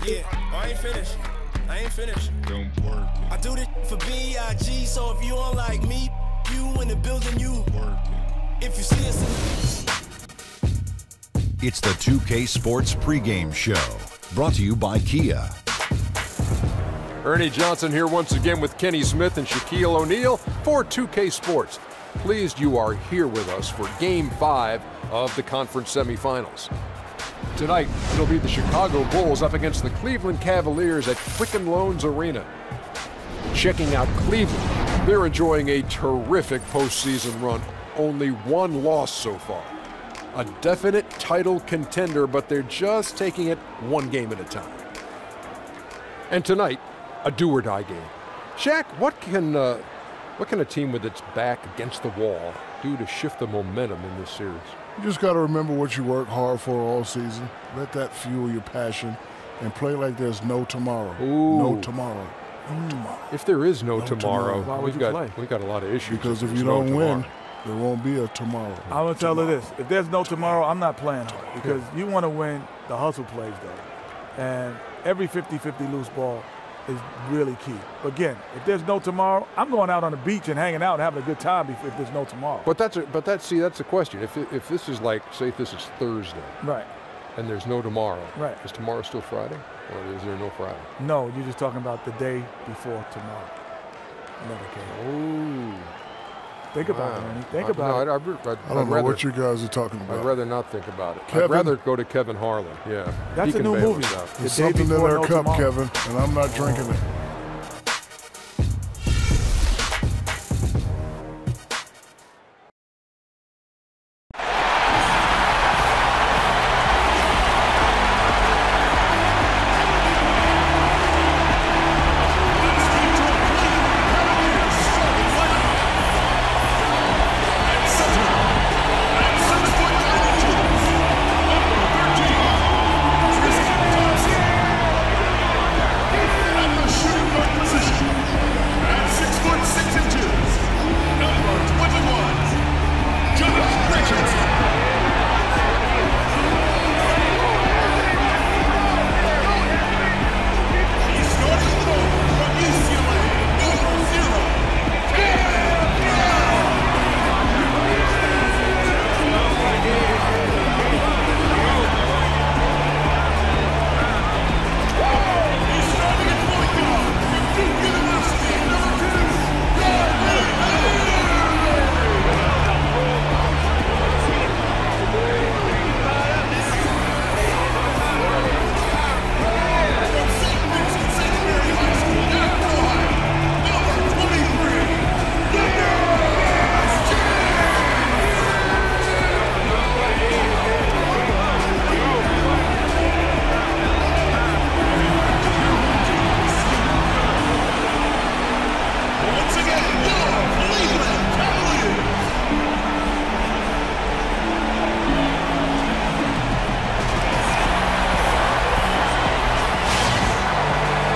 Yeah, I ain't finished. I ain't finished. Don't work it. I do this for B.I.G. So if you don't like me, you in the building, you Work it. If you see us It's the 2K Sports pregame show, brought to you by Kia. Ernie Johnson here once again with Kenny Smith and Shaquille O'Neal for 2K Sports. Pleased you are here with us for Game 5 of the conference semifinals. Tonight, it'll be the Chicago Bulls up against the Cleveland Cavaliers at Quicken Loans Arena. Checking out Cleveland, they're enjoying a terrific postseason run. Only one loss so far. A definite title contender, but they're just taking it one game at a time. And tonight, a do-or-die game. Shaq, what can a team with its back against the wall do to shift the momentum in this series? You just got to remember what you work hard for all season. Let that fuel your passion and play like there's no tomorrow. Ooh. No tomorrow. No tomorrow. If there is no tomorrow, tomorrow. we've got a lot of issues. Because if there's you no don't tomorrow. win, there won't be a tomorrow. I'm going to tell her this. If there's no tomorrow, I'm not playing hard because you want to win the hustle plays, though. And every 50-50 loose ball is really key. But again, if there's no tomorrow, I'm going out on the beach and hanging out and having a good time if there's no tomorrow. But that's the question. If this is like, say if this is Thursday. Right. And there's no tomorrow. Right. Is tomorrow still Friday? Or is there no Friday? No, you're just talking about the day before tomorrow. Never came. Oh. Think about it, Ernie. Think about it. I don't know what you guys are talking about. I'd rather not think about it. Kevin? I'd rather go to Kevin Harlan. Yeah. That's He a can new bail movie. us out. There's The day something in before their no cup, tomorrow. Kevin, and I'm not drinking it.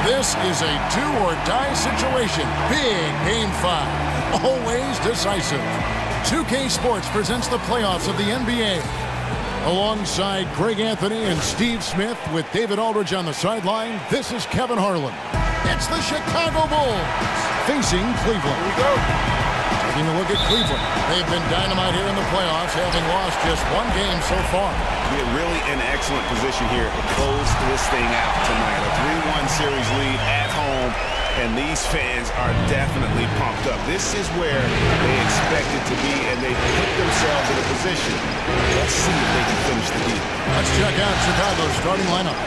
This is a do-or-die situation. Big Game 5. Always decisive. 2K Sports presents the playoffs of the NBA. Alongside Greg Anthony and Steve Smith with David Aldridge on the sideline, this is Kevin Harlan. It's the Chicago Bulls facing Cleveland. Here we go. Taking a look at Cleveland. They've been dynamite here in the playoffs, having lost just one game so far. We're really in an excellent position here to close this thing out tonight. A 3-1 series lead at home, and these fans are definitely pumped up. This is where they expect it to be, and they put themselves in a position. Let's see if they can finish the deal. Let's check out Chicago's starting lineup.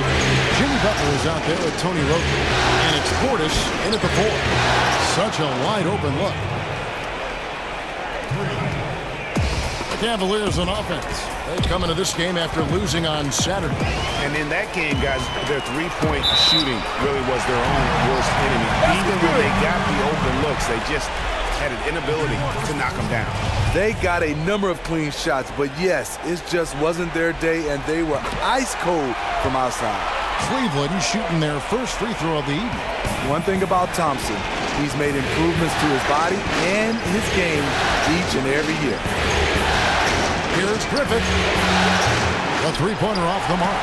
Jimmy Butler is out there with Tony Roten, and it's Portis in at the 4. Such a wide-open look. The Cavaliers on offense. They come into this game after losing on Saturday. And in that game, guys, their three-point shooting really was their own worst enemy. Even when they got the open looks, they just had an inability to knock them down. They got a number of clean shots, but yes, it just wasn't their day, and they were ice cold from outside. Cleveland shooting their first free throw of the evening. One thing about Thompson, he's made improvements to his body and his game each and every year. Here's Griffith. The three-pointer off the mark.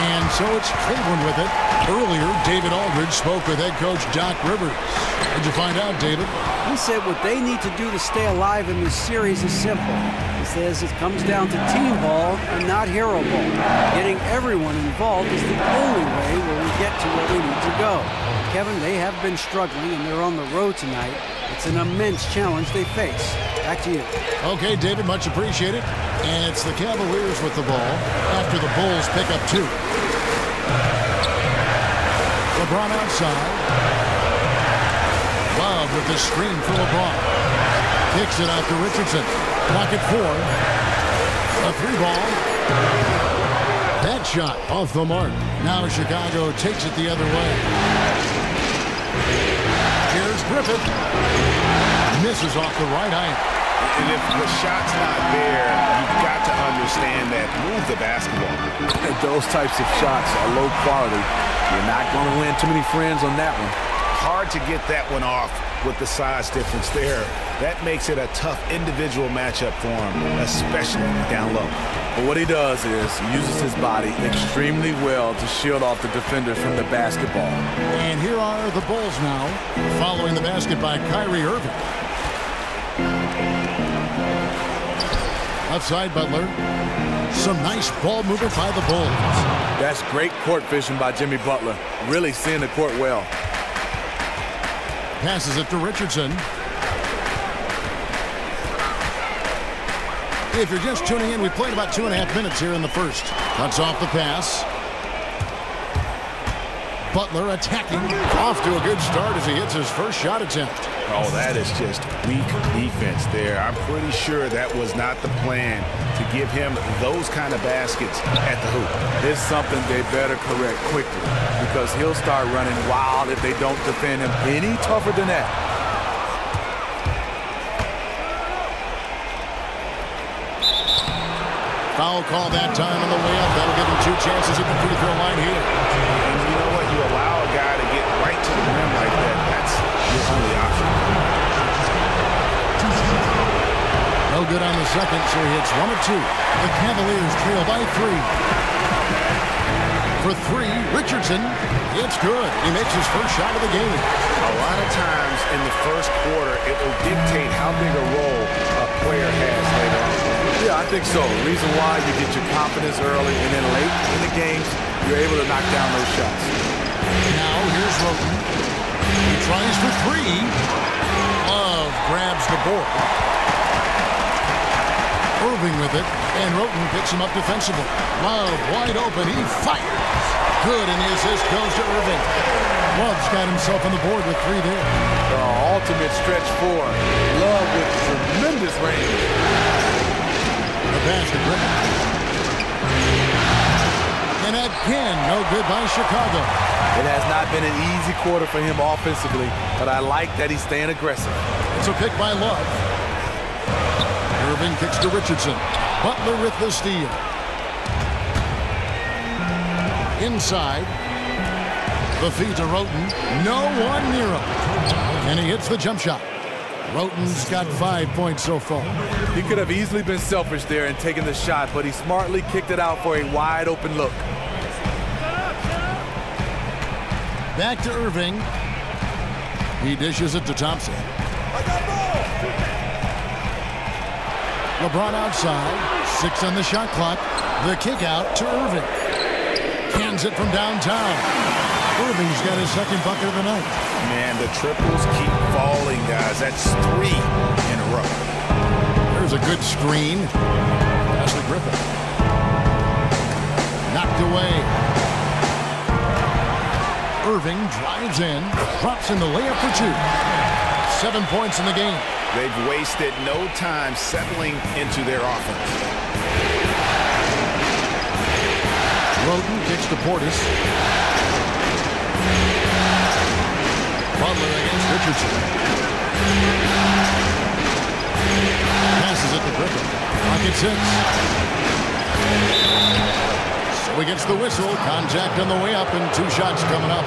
And so it's Cleveland with it. Earlier, David Aldridge spoke with head coach Doc Rivers. What'd you find out, David? He said what they need to do to stay alive in this series is simple. He says it comes down to team ball and not hero ball. Getting everyone involved is the only way where we get to where we need to go. Kevin, they have been struggling, and they're on the road tonight. It's an immense challenge they face. Back to you. Okay, David, much appreciated. And it's the Cavaliers with the ball after the Bulls pick up 2. LeBron outside. Love with the screen for LeBron. Kicks it out to Richardson. Clock at 4. A 3-ball. That shot off the mark. Now Chicago takes it the other way. Here's Griffith. Misses off the right eye. And if the shot's not there, you've got to understand that. Move the basketball. Those types of shots are low quality. You're not going to win too many friends on that one. Hard to get that one off with the size difference there. That makes it a tough individual matchup for him, especially down low. But what he does is he uses his body extremely well to shield off the defenders from the basketball. And here are the Bulls now, following the basket by Kyrie Irving. Outside Butler. Some nice ball movement by the Bulls. That's great court vision by Jimmy Butler. Really seeing the court well. Passes it to Richardson. If you're just tuning in, we played about 2.5 minutes here in the first. Cuts off the pass. Butler attacking. Off to a good start as he hits his first shot attempt. Oh, that is just weak defense there. I'm pretty sure that was not the plan to give him those kind of baskets at the hoop. It's something they better correct quickly because he'll start running wild if they don't defend him any tougher than that. Foul call that time on the way up. That'll give him 2 chances at the free throw line here. And you know what? You allow a guy to get right to the rim like that. That's your only option. No good on the second, so he hits 1 of 2. The Cavaliers trail by 3. For 3, Richardson. It's good. He makes his first shot of the game. A lot of times in the first quarter, it will dictate how big a role a player has later on. Yeah, I think so. The reason why you get your confidence early and then late in the games, you're able to knock down those shots. Now here's Roten. He tries for 3. Love grabs the board. Irving with it, and Roten picks him up defensively. Love wide open. He fires. Good, and the assist goes to Irving. Love's got himself on the board with 3 there. The ultimate stretch 4. Love with tremendous range. The pass to Griffin. And again, no good by Chicago. It has not been an easy quarter for him offensively, but I like that he's staying aggressive. It's a pick by Love. Irving kicks to Richardson. Butler with the steal. Inside. The feed to Roten. No one near him. And he hits the jump shot. Roten's got 5 points so far. He could have easily been selfish there and taken the shot, but he smartly kicked it out for a wide open look. Back to Irving. He dishes it to Thompson. LeBron outside. 6 on the shot clock. The kick out to Irving. Cans it from downtown. Irving's got his second bucket of the night. Man, the triples keep falling, guys. That's 3 in a row. There's a good screen. Ashley Griffin. Knocked away. Irving drives in. Drops in the layup for 2. 7 points in the game. They've wasted no time settling into their offense. Roten kicks to Portis. Butler against Richardson. Passes it to Griffin. Pocket 6. So he gets the whistle. Contact on the way up and 2 shots coming up.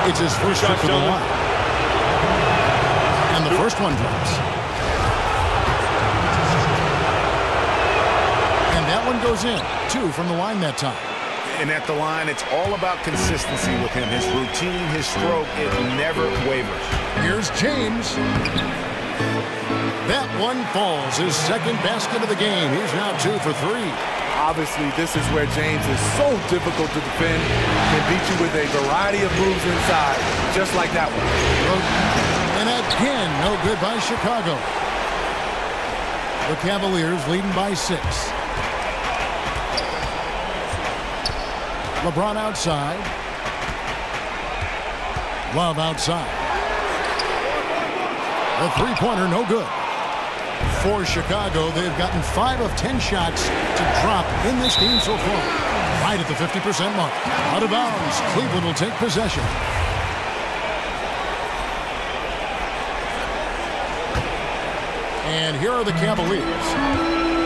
It's his first shot from the line. And the first one drops. And that one goes in. 2 from the line that time. And at the line, it's all about consistency with him. His routine, his stroke, it never wavers. Here's James. That one falls. His second basket of the game. He's now 2 for 3. Obviously, this is where James is so difficult to defend. Can beat you with a variety of moves inside, just like that one. And again, no good by Chicago. The Cavaliers leading by 6. LeBron outside. Love outside. The three-pointer, no good. For Chicago, they've gotten 5 of 10 shots to drop in this game so far. Right at the 50% mark. Out of bounds. Cleveland will take possession. And here are the Cavaliers.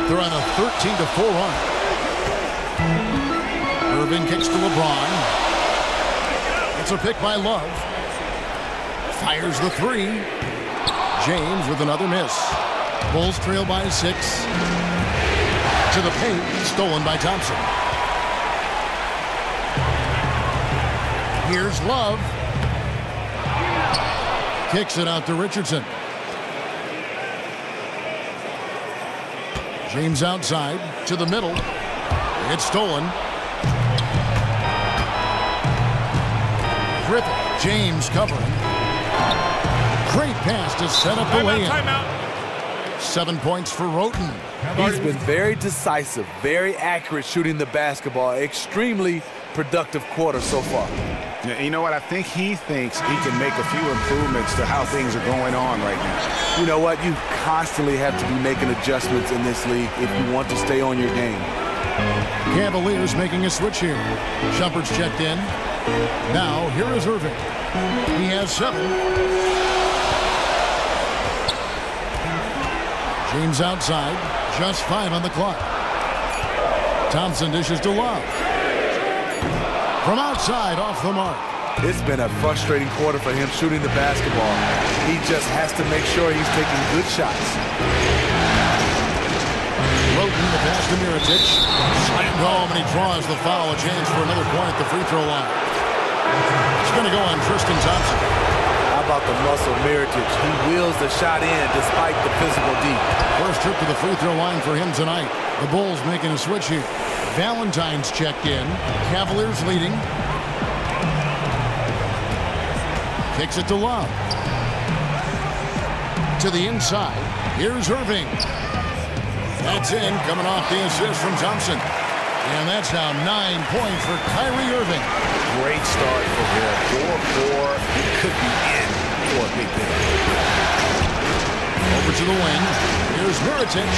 They're on a 13-4 run. Irving kicks to LeBron. It's a pick by Love. Fires the 3. James with another miss. Bulls trail by 6. To the paint, stolen by Thompson. Here's Love. Kicks it out to Richardson. James outside to the middle. It's stolen. Griffith. James covering. Great pass to set up the lay-in. 7 points for Roten. He's been very decisive, very accurate shooting the basketball. Extremely productive quarter so far. Yeah, you know what? I think he thinks he can make a few improvements to how things are going on right now. You know what? You constantly have to be making adjustments in this league if you want to stay on your game. Cavaliers making a switch here. Shumpert's checked in. Now, here is Irving. He has 7. James outside, just 5 on the clock. Thompson dishes to Love. From outside, off the mark. It's been a frustrating quarter for him shooting the basketball. He just has to make sure he's taking good shots. Roten, the pass to Mirotic. Slammed home, and he draws the foul. A chance for another point at the free throw line. It's going to go on Tristan Thompson. How about the muscle Mirotic? He wheels the shot in despite the physical deep. First trip to the free throw line for him tonight. The Bulls making a switch here. Valentine's checked in. Cavaliers leading. Kicks it to Love. To the inside. Here's Irving. That's in, coming off the assist from Thompson. And that's now 9 points for Kyrie Irving. Great start for him. 4-4. He could be in for a big day. Over to the wing. Here's Mirotic.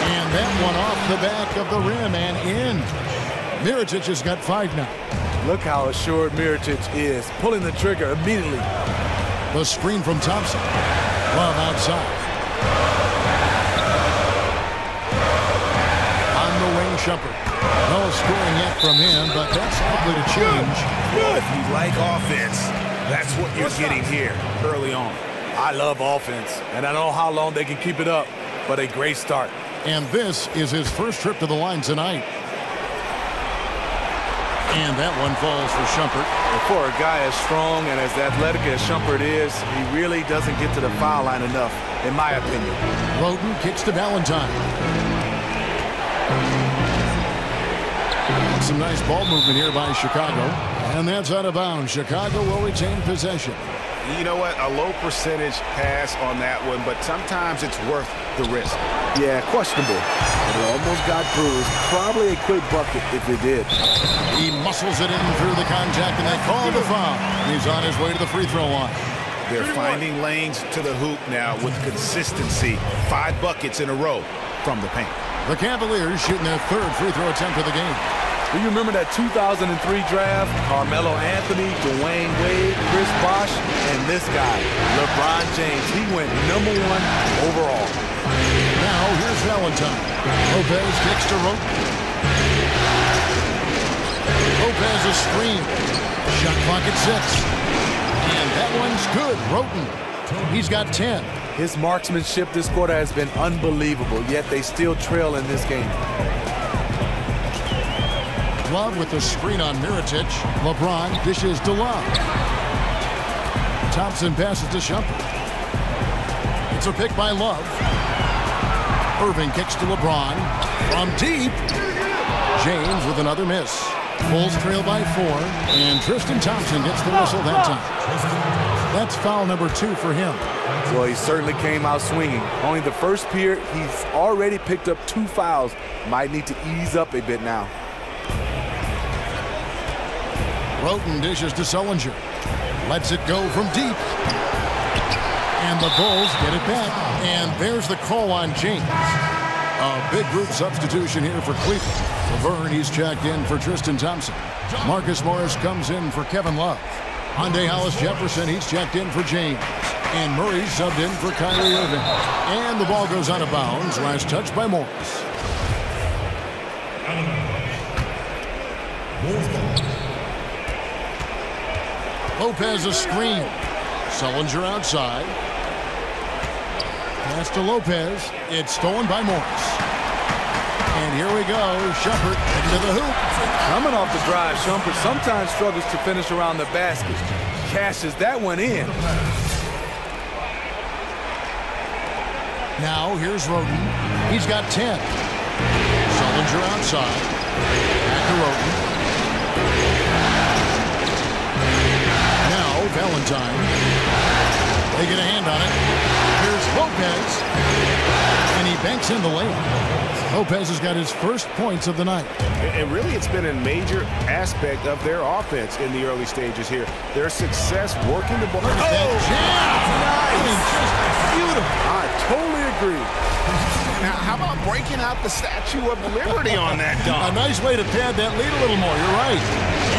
And that one off the back of the rim and in. Mirotic has got 5 now. Look how assured Mirotic is. Pulling the trigger immediately. The screen from Thompson. Love outside. On the wing, Shumpert. No scoring yet from him, but that's likely to change. If you like offense, that's what you're getting here early on. I love offense, and I don't know how long they can keep it up, but a great start. And this is his first trip to the line tonight. And that one falls for Shumpert. And for a guy as strong and as athletic as Shumpert is, he really doesn't get to the foul line enough, in my opinion. Roten kicks to Valentine. Some nice ball movement here by Chicago. And that's out of bounds. Chicago will retain possession. You know what? A low percentage pass on that one, but sometimes it's worth the risk. Yeah, questionable. It almost got bruised. Probably a quick bucket if it did. He muscles it in through the contact, and they call the foul. He's on his way to the free throw line. They're finding lanes to the hoop now with consistency. 5 buckets in a row from the paint. The Cavaliers shooting their 3rd free throw attempt of the game. Do you remember that 2003 draft? Carmelo Anthony, Dwayne Wade, Chris Bosh, and this guy, LeBron James. He went #1 overall. Now here's Valentine. Lopez kicks to Roten. Lopez a screen. Shot clock at 6. And that one's good. Roten. He's got 10. His marksmanship this quarter has been unbelievable, yet they still trail in this game. Love with the screen on Mirotic. LeBron dishes to Love. Thompson passes to Shumpert. It's a pick by Love. Irving kicks to LeBron. From deep. James with another miss. Bulls trail by 4. And Tristan Thompson gets the whistle that time. That's foul number 2 for him. Well, he certainly came out swinging. Only the first period, he's already picked up 2 fouls. Might need to ease up a bit now. Roten dishes to Sullinger. Lets it go from deep. And the Bulls get it back. And there's the call on James. A big group substitution here for Cleveland. Laverne, he's checked in for Tristan Thompson. Marcus Morris comes in for Kevin Love. Hyundai Hollis Jefferson, he's checked in for James. And Murray subbed in for Kyrie Irving. And the ball goes out of bounds. Last touch by Morris. Lopez a screen. Sullinger outside. Pass to Lopez. It's stolen by Morris. And here we go. Shumpert into the hoop. Coming off the drive, Shumpert sometimes struggles to finish around the basket. Cashes that one in. Now here's Roten. He's got 10. Sullinger outside. Back to Roten. Now Valentine. They get a hand on it. Here's Lopez. And he banks in the layup. Lopez has got his first points of the night. And really, it's been a major aspect of their offense in the early stages here. Their success working the ball. Look at that jam! Nice! Just beautiful. I totally agree. Now, how about breaking out the Statue of Liberty on that dunk? A nice way to pad that lead a little more. You're right.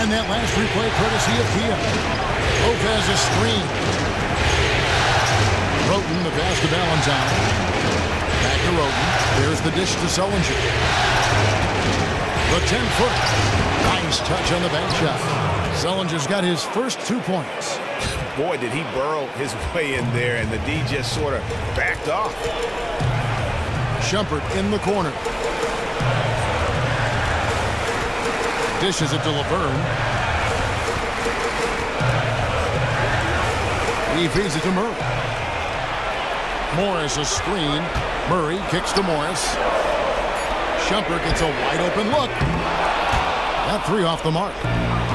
And that last replay courtesy of Kia. Lopez a screen. Roten, the pass to Valentine. Back to Roten. There's the dish to Sullinger. The 10-footer. Nice touch on the bank shot. Sullinger's got his first 2 points. Boy, did he burrow his way in there, and the D just sort of backed off. Shumpert in the corner. Dishes it to Laverne. He feeds it to Murray. Morris a screen. Murray kicks to Morris. Shumpert gets a wide open look. That 3 off the mark.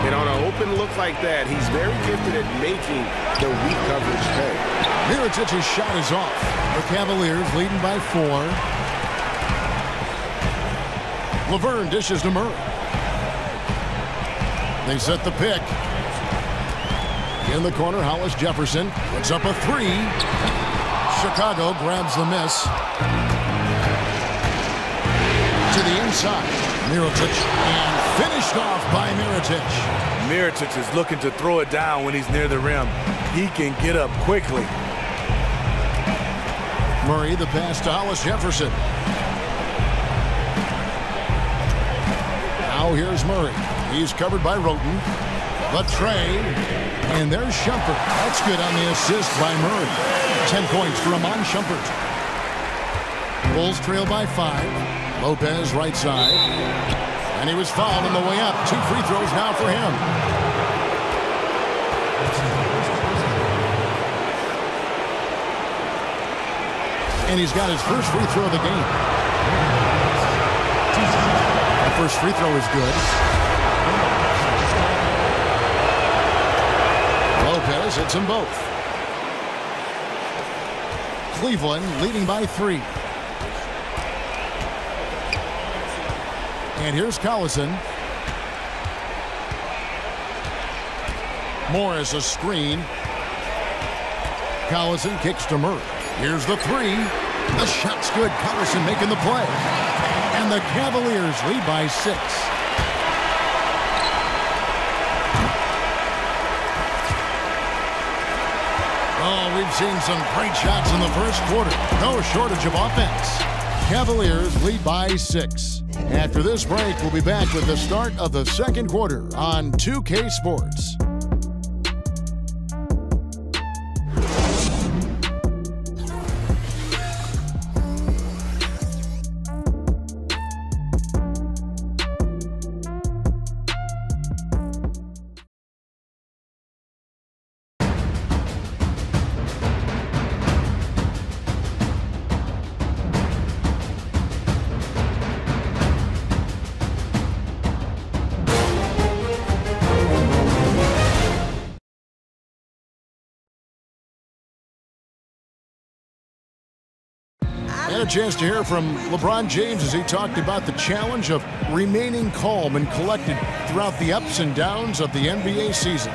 And on an open look like that, he's very gifted at making the weak coverage pay. Mirotic's shot is off. The Cavaliers leading by 4. Laverne dishes to Murray. They set the pick. In the corner, Hollis Jefferson puts up a 3. Chicago grabs the miss. To the inside. Mirotic, and finished off by Mirotic. Mirotic is looking to throw it down when he's near the rim. He can get up quickly. Murray, the pass to Hollis Jefferson. Now here's Murray. He's covered by Roten. The tray. And there's Shumpert. That's good on the assist by Murray. 10 points for Iman Shumpert. Bulls trail by 5. Lopez right side. And he was fouled on the way up. 2 free throws now for him. And he's got his first free throw of the game. The first free throw is good. Lopez hits them both. Cleveland leading by 3. And here's Collison. Morris a screen. Collison kicks to Murray. Here's the 3. The shot's good. Collison making the play. And the Cavaliers lead by 6. Oh, we've seen some great shots in the first quarter. No shortage of offense. Cavaliers lead by 6. After this break, we'll be back with the start of the second quarter on 2K Sports. And a chance to hear from LeBron James as he talked about the challenge of remaining calm and collected throughout the ups and downs of the NBA season.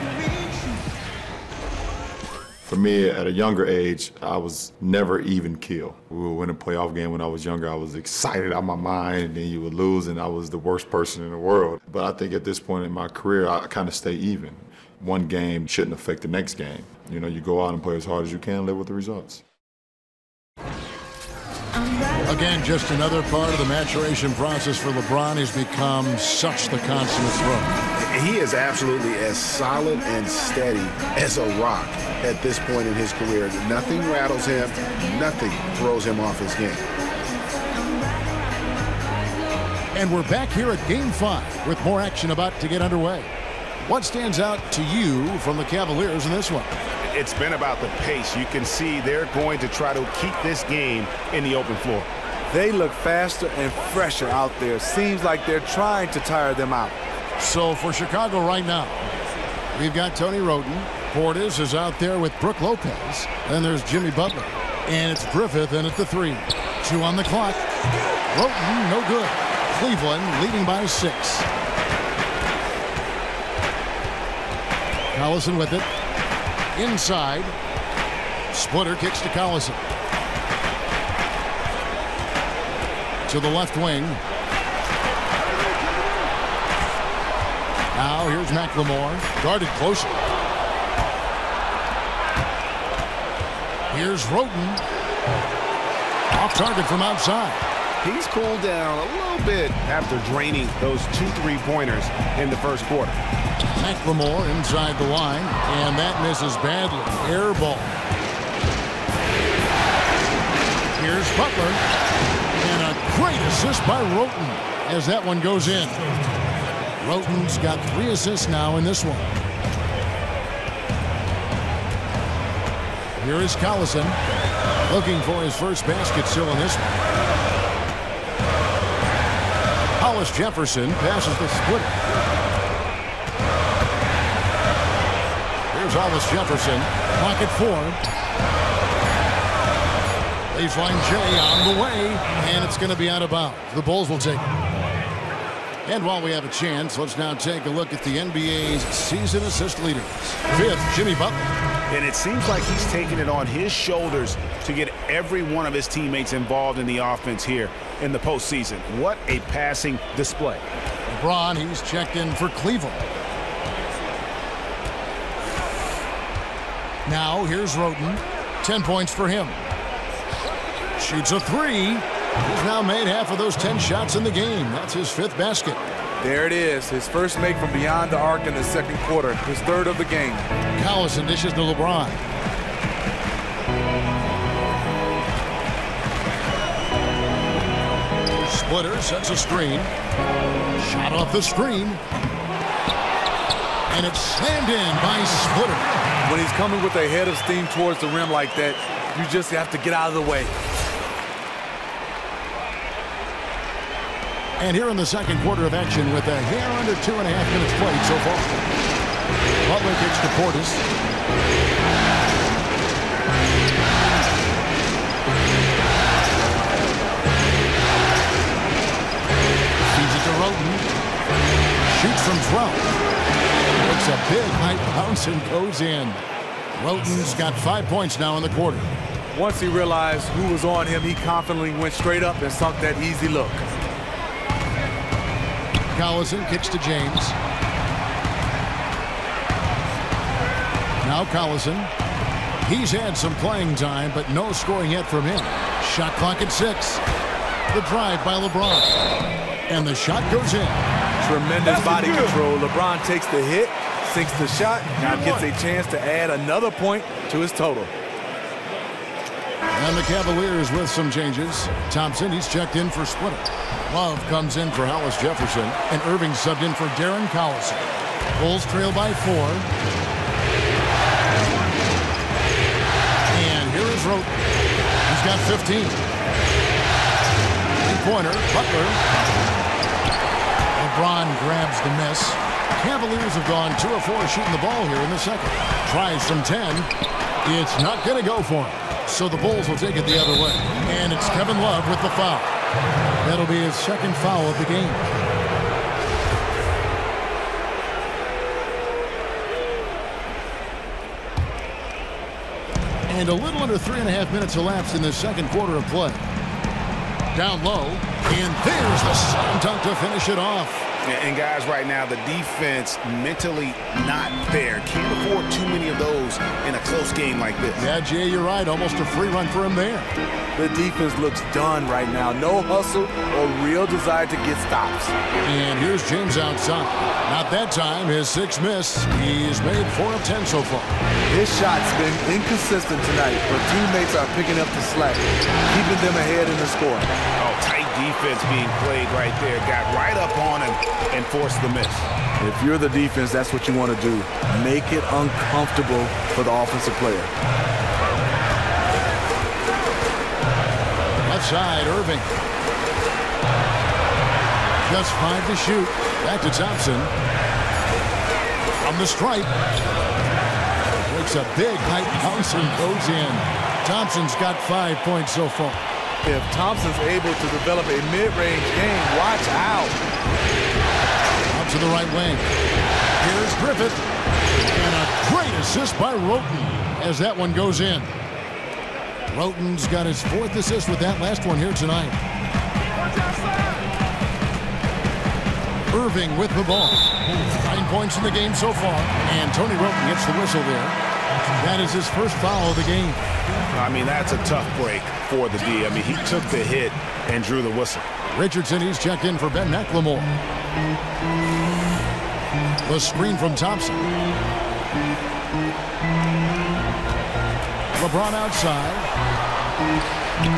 For me, at a younger age, I was never even keel. We would win a playoff game when I was younger. I was excited out of my mind, and then you would lose, and I was the worst person in the world. But I think at this point in my career, I kind of stay even. One game shouldn't affect the next game. You know, you go out and play as hard as you can, live with the results. Again, just another part of the maturation process for LeBron. He's become such the consummate pro. He is absolutely as solid and steady as a rock at this point in his career. Nothing rattles him. Nothing throws him off his game. And we're back here at Game 5 with more action about to get underway. What stands out to you from the Cavaliers in this one? It's been about the pace. You can see they're going to try to keep this game in the open floor. They look faster and fresher out there. Seems like they're trying to tire them out. So for Chicago right now, we've got Tony Wroten. Portis is out there with Brook Lopez. Then there's Jimmy Butler. And it's Griffith in at the 3. 2 on the clock. Wroten, no good. Cleveland leading by 6. Collison with it. Inside. Splitter kicks to Collison. To the left wing. Now here's McLemore. Guarded closer. Here's Wroten. Off target from outside. He's cooled down a little bit after draining those 2 3-pointers in the first quarter. McLemore inside the line, and that misses badly. Air ball. Here's Butler, and a great assist by Wroten as that one goes in. Wroten's got 3 assists now in this one. Here is Collison, looking for his first basket still in this one. Hollis Jefferson passes the Splitter. Here's Hollis Jefferson. Clock at 4. Baseline J on the way, and it's going to be out of bounds. The Bulls will take it. And while we have a chance, let's now take a look at the NBA's season assist leaders. 5th, Jimmy Butler. And it seems like he's taking it on his shoulders to get every one of his teammates involved in the offense here in the postseason. What a passing display. LeBron, he's checked in for Cleveland. Now here's Wroten. 10 points for him. Shoots a 3. He's now made half of those 10 shots in the game. That's his 5th basket. There it is. His first make from beyond the arc in the second quarter. His 3rd of the game. Collison dishes to LeBron. Splitter sets a screen. Shot off the screen. And it's slammed in by Splitter. When he's coming with a head of steam towards the rim like that, you just have to get out of the way. And here in the second quarter of action with a hair under 2.5 minutes played so far. Butler kicks to Portis. Feeds it to Wroten. Shoots from 12. Looks a big high bounce and goes in. Wroten's got 5 points now in the quarter. Once he realized who was on him, he confidently went straight up and sunk that easy look. Collison kicks to James. Now Collison. He's had some playing time, but no scoring yet from him. Shot clock at 6. The drive by LeBron. And the shot goes in. Tremendous body control. LeBron takes the hit, sinks the shot, now gets a chance to add another point to his total. And the Cavaliers with some changes. Thompson, he's checked in for Splitter. Love comes in for Hollis Jefferson, and Irving subbed in for Darren Collison. Bulls trail by 4. And here is Wroten. He's got 15. Three-pointer, Butler. LeBron grabs the miss. Cavaliers have gone 2 of 4 shooting the ball here in the second. Tries from 10. It's not going to go for him. So the Bulls will take it the other way. And it's Kevin Love with the foul. That'll be his second foul of the game. And a little under 3.5 minutes elapsed in the second quarter of play. Down low, and there's the slam dunk to finish it off. And guys, right now, the defense mentally not there. Can't afford too many of those in a close game like this. Yeah, Jay, you're right. Almost a free run for him there. The defense looks done right now. No hustle or real desire to get stops. And here's James outside. Not that time. His sixth miss. He's made 4 of 10 so far. His shot's been inconsistent tonight, but teammates are picking up the slack, keeping them ahead in the score. Oh, tight defense being played right there. Got right up on him and forced the miss. If you're the defense, that's what you want to do. Make it uncomfortable for the offensive player. Left side, Irving. Just 5 to shoot. Back to Thompson. From the stripe. Takes a big height bounce and goes in. Thompson's got 5 points so far. If Thompson's able to develop a mid-range game, watch out. Out to the right wing. Here's Griffith. And a great assist by Roten as that one goes in. Roten's got his 4th assist with that last one here tonight. Irving with the ball. 9 points in the game so far. And Tony Roten gets the whistle there. That is his first foul of the game. I mean, that's a tough break for the D. I mean, he took the hit and drew the whistle. Richardson, he's checked in for Ben McLemore. The screen from Thompson. LeBron outside.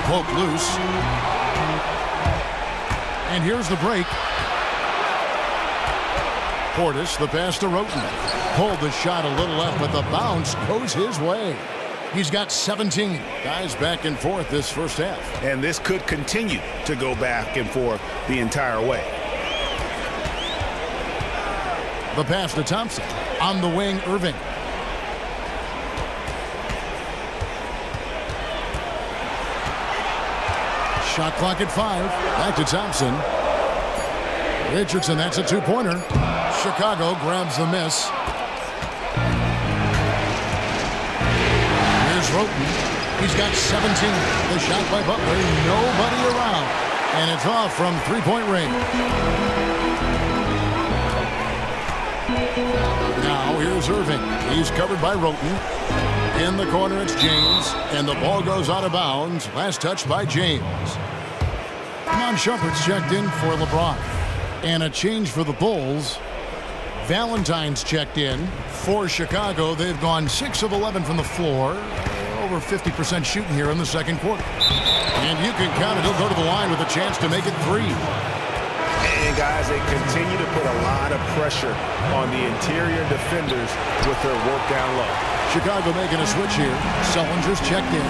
Poke loose. And here's the break. Portis, the pass to Roten. Pulled the shot a little left, but the bounce goes his way. He's got 17. Guys back and forth this first half. And this could continue to go back and forth the entire way. The pass to Thompson. On the wing, Irving. Shot clock at 5. Back to Thompson. Richardson, that's a 2-pointer. Chicago grabs the miss. Here's Roten. He's got 17. The shot by Butler. Nobody around. And it's off from 3-point range. Now here's Irving. He's covered by Roten. In the corner, it's James. And the ball goes out of bounds. Last touch by James. Iman Shumpert's checked in for LeBron. And a change for the Bulls. Valentine's checked in for Chicago. They've gone 6 of 11 from the floor. Over 50% shooting here in the second quarter. And you can count it. He'll go to the line with a chance to make it 3. And guys, they continue to put a lot of pressure on the interior defenders with their work down low. Chicago making a switch here. Sullinger's checked in.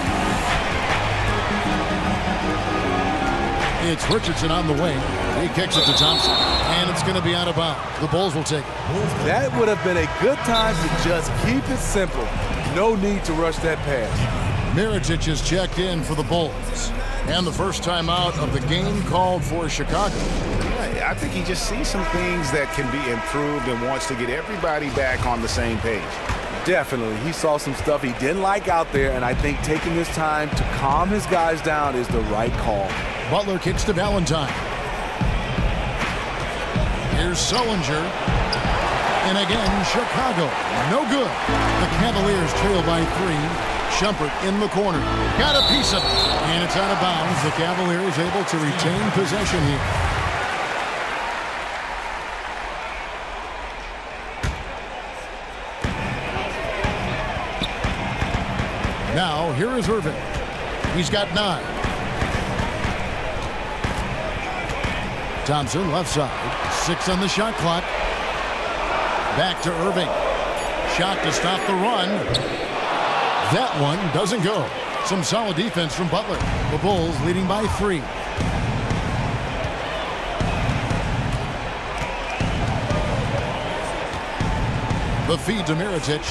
It's Richardson on the wing. He kicks it to Thompson. And it's going to be out of bounds. The Bulls will take it. That would have been a good time to just keep it simple. No need to rush that pass. Mirotic is checked in for the Bulls. And the first time out of the game called for Chicago. I think he just sees some things that can be improved and wants to get everybody back on the same page. Definitely. He saw some stuff he didn't like out there, and I think taking this time to calm his guys down is the right call. Butler kicks to Valentine. Here's Sullinger. And again, Chicago. No good. The Cavaliers trail by 3. Shumpert in the corner. Got a piece of it. And it's out of bounds. The Cavaliers able to retain possession here. Now, here is Irving. He's got 9. Thompson, left side. 6 on the shot clock. Back to Irving. Shot to stop the run. That one doesn't go. Some solid defense from Butler. The Bulls leading by 3. The feed to Mirotic.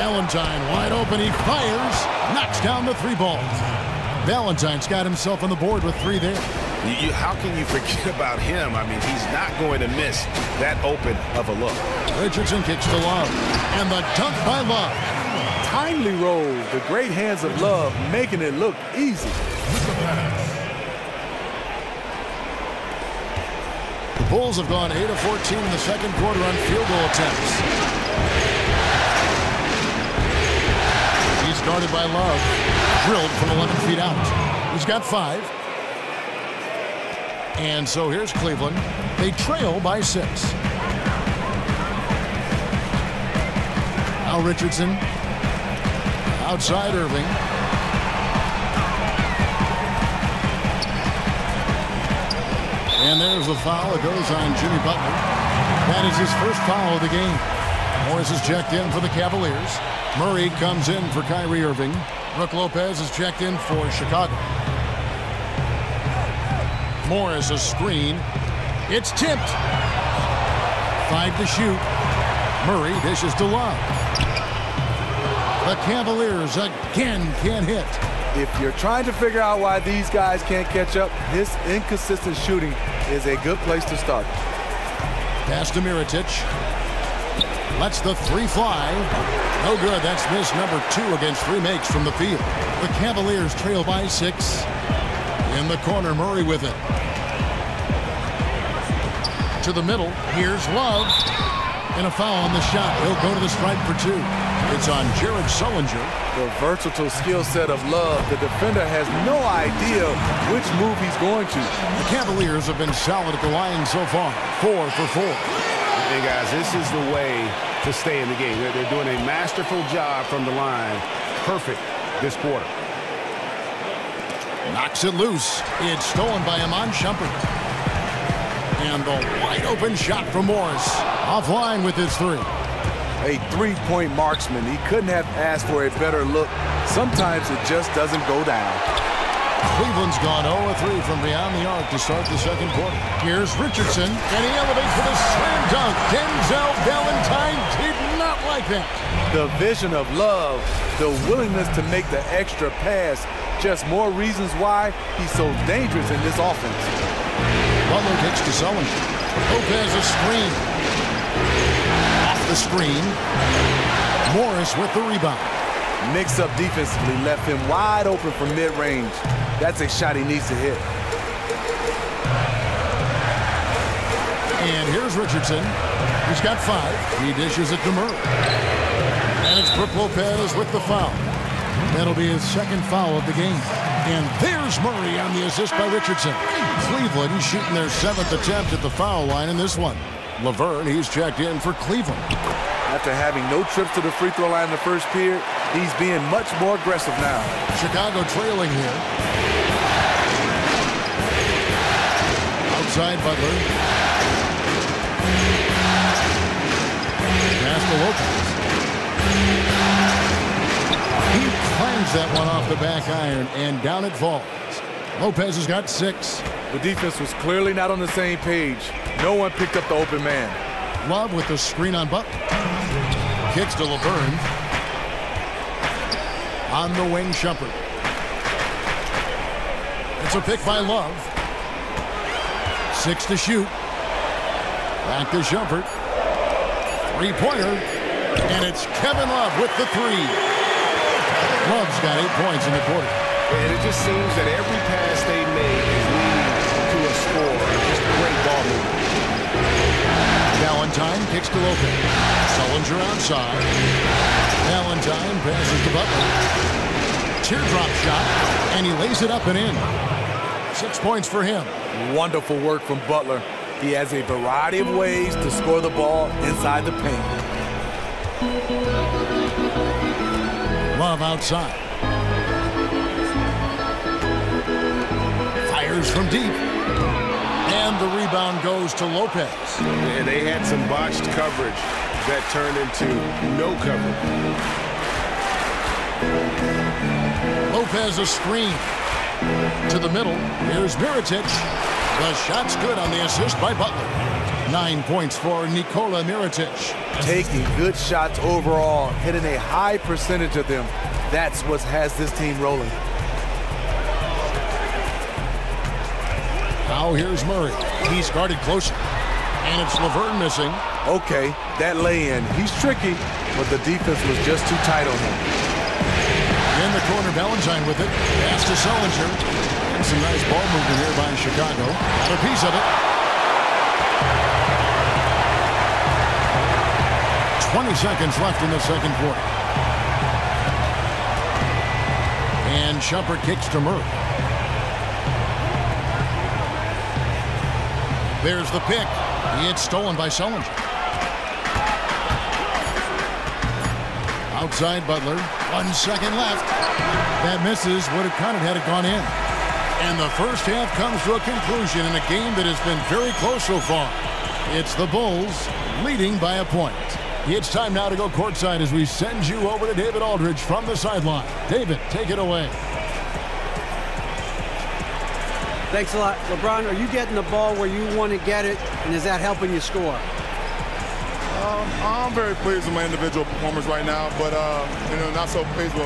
Valentine wide open. He fires. Knocks down the 3 ball. Valentine's got himself on the board with 3 there. How can you forget about him? I mean, he's not going to miss that open of a look. Richardson kicks to Love. And the dunk by Love. Timely roll. The great hands of Love making it look easy. The Bulls have gone 8 of 14 in the second quarter on field goal attempts. He's guarded by Love. Drilled from 11 feet out. He's got 5. And so here's Cleveland. They trail by 6. Now Richardson. Outside Irving. And there's the foul. It goes on Jimmy Butler. That is his first foul of the game. Morris is checked in for the Cavaliers. Murray comes in for Kyrie Irving. Brook Lopez is checked in for Chicago. Morris a screen. It's tipped. 5 to shoot. Murray dishes to Love. The Cavaliers again can't hit. If you're trying to figure out why these guys can't catch up, his inconsistent shooting is a good place to start. Pass to Mirotic. Lets the 3 fly. No good. That's miss number 2 against 3 makes from the field. The Cavaliers trail by 6. In the corner, Murray with it. To the middle. Here's Love. And a foul on the shot. He'll go to the stripe for 2. It's on Jared Sullinger. The versatile skill set of Love. The defender has no idea which move he's going to. The Cavaliers have been solid at the line so far. 4 for 4. Hey, guys, this is the way to stay in the game. They're doing a masterful job from the line. Perfect this quarter. Knocks it loose. It's stolen by Iman Shumpert. And the wide open shot from Morris. Offline with his 3. A 3-point marksman. He couldn't have asked for a better look. Sometimes it just doesn't go down. Cleveland's gone 0-3 from beyond the arc to start the second quarter. Here's Richardson, and he elevates for the slam dunk. Denzel Valentine did not like that. The vision of Love, the willingness to make the extra pass, just more reasons why he's so dangerous in this offense. Butler kicks to Sullinger. Lopez a screen. Off the screen. Morris with the rebound. Mix-up defensively left him wide open from mid-range. That's a shot he needs to hit. And here's Richardson. He's got 5. He dishes it to Murray. And it's Brook Lopez with the foul. That'll be his second foul of the game. And there's Murray on the assist by Richardson. Cleveland shooting their 7th attempt at the foul line in this one. Laverne, he's checked in for Cleveland. After having no trips to the free throw line in the first period, he's being much more aggressive now. Chicago trailing here. Outside Butler. Pass to Lopez. He climbs that one off the back iron, and down it falls. Lopez has got 6. The defense was clearly not on the same page. No one picked up the open man. Love with the screen on Butler. Kicks to Laverne. On the wing, Shumpert. It's a pick by Love. 6 to shoot. Back to Shumpert. 3-pointer. And it's Kevin Love with the 3. Love's got 8 points in the quarter. And it just seems that every pass they make is leading to a score. Just great ball movement. Valentine kicks to Lopez. Sullinger outside. Valentine passes to Butler. Teardrop shot, and he lays it up and in. 6 points for him. Wonderful work from Butler. He has a variety of ways to score the ball inside the paint. Love outside. Fires from deep. And the rebound goes to Lopez. And they had some botched coverage that turned into no coverage. Lopez a screen. To the middle. Here's Mirotic. The shot's good on the assist by Butler. 9 points for Nikola Mirotic. Taking good shots overall, hitting a high percentage of them. That's what has this team rolling. Now here's Murray. He's guarded closer. And it's Laverne missing. Okay, that lay-in. He's tricky, but the defense was just too tight on him. In the corner, Valentine with it. Pass to Sullinger. And some nice ball movement here by Chicago. Got a piece of it. 20 seconds left in the second quarter. And Shumpert kicks to Murray. There's the pick. It's stolen by Sullinger. Outside Butler. 1 second left. That misses. Would have counted had it gone in. And the first half comes to a conclusion in a game that has been very close so far. It's the Bulls leading by a point. It's time now to go courtside as we send you over to David Aldridge from the sideline. David, take it away. Thanks a lot. LeBron, are you getting the ball where you want to get it, and is that helping you score? I'm very pleased with my individual performance right now, but not so pleased with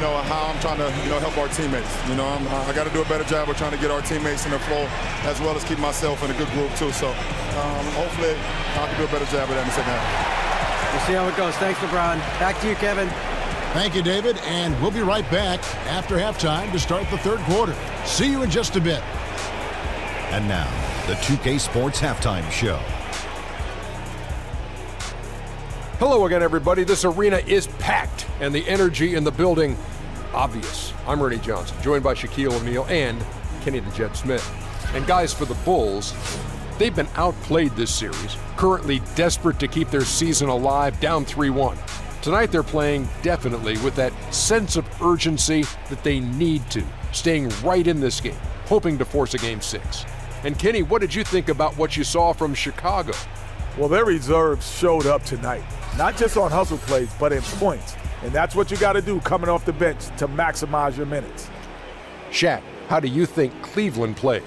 how I'm trying to help our teammates. I got to do a better job of trying to get our teammates in the flow, as well as keep myself in a good group too. So hopefully I can do a better job of that in the second half. We'll see how it goes. Thanks, LeBron. Back to you, Kevin. Thank you, David, and we'll be right back after halftime to start the third quarter. See you in just a bit. And now, the 2K Sports Halftime Show. Hello again, everybody. This arena is packed, and the energy in the building obvious. I'm Ernie Johnson, joined by Shaquille O'Neal and Kenny the Jet Smith. And guys, for the Bulls, they've been outplayed this series, currently desperate to keep their season alive, down 3-1. Tonight they're playing definitely with that sense of urgency that they need to, staying right in this game, hoping to force a Game 6. And Kenny, what did you think about what you saw from Chicago? Well, their reserves showed up tonight, not just on hustle plays, but in points. And that's what you got to do coming off the bench to maximize your minutes. Shaq, how do you think Cleveland played?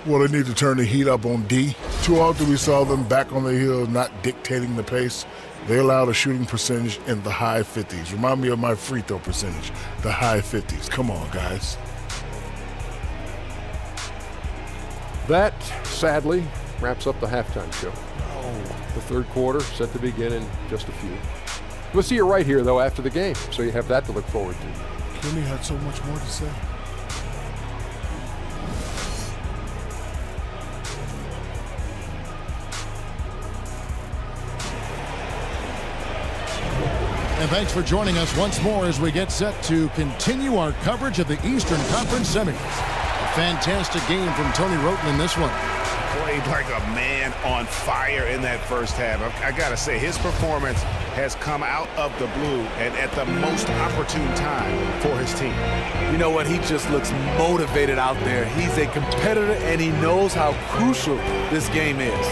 Well, they need to turn the heat up on D. Too often we saw them back on the hill, not dictating the pace. They allowed a shooting percentage in the high 50s. Remind me of my free throw percentage, the high 50s. Come on, guys. That, sadly, wraps up the halftime show. The third quarter set to begin in just a few. We'll see you right here, though, after the game, so you have that to look forward to. Kenny had so much more to say. And thanks for joining us once more as we get set to continue our coverage of the Eastern Conference Semis. A fantastic game from Tony Wroten in this one. Played like a man on fire in that first half. I got to say, his performance has come out of the blue and at the most opportune time for his team. You know what? He just looks motivated out there. He's a competitor, and he knows how crucial this game is.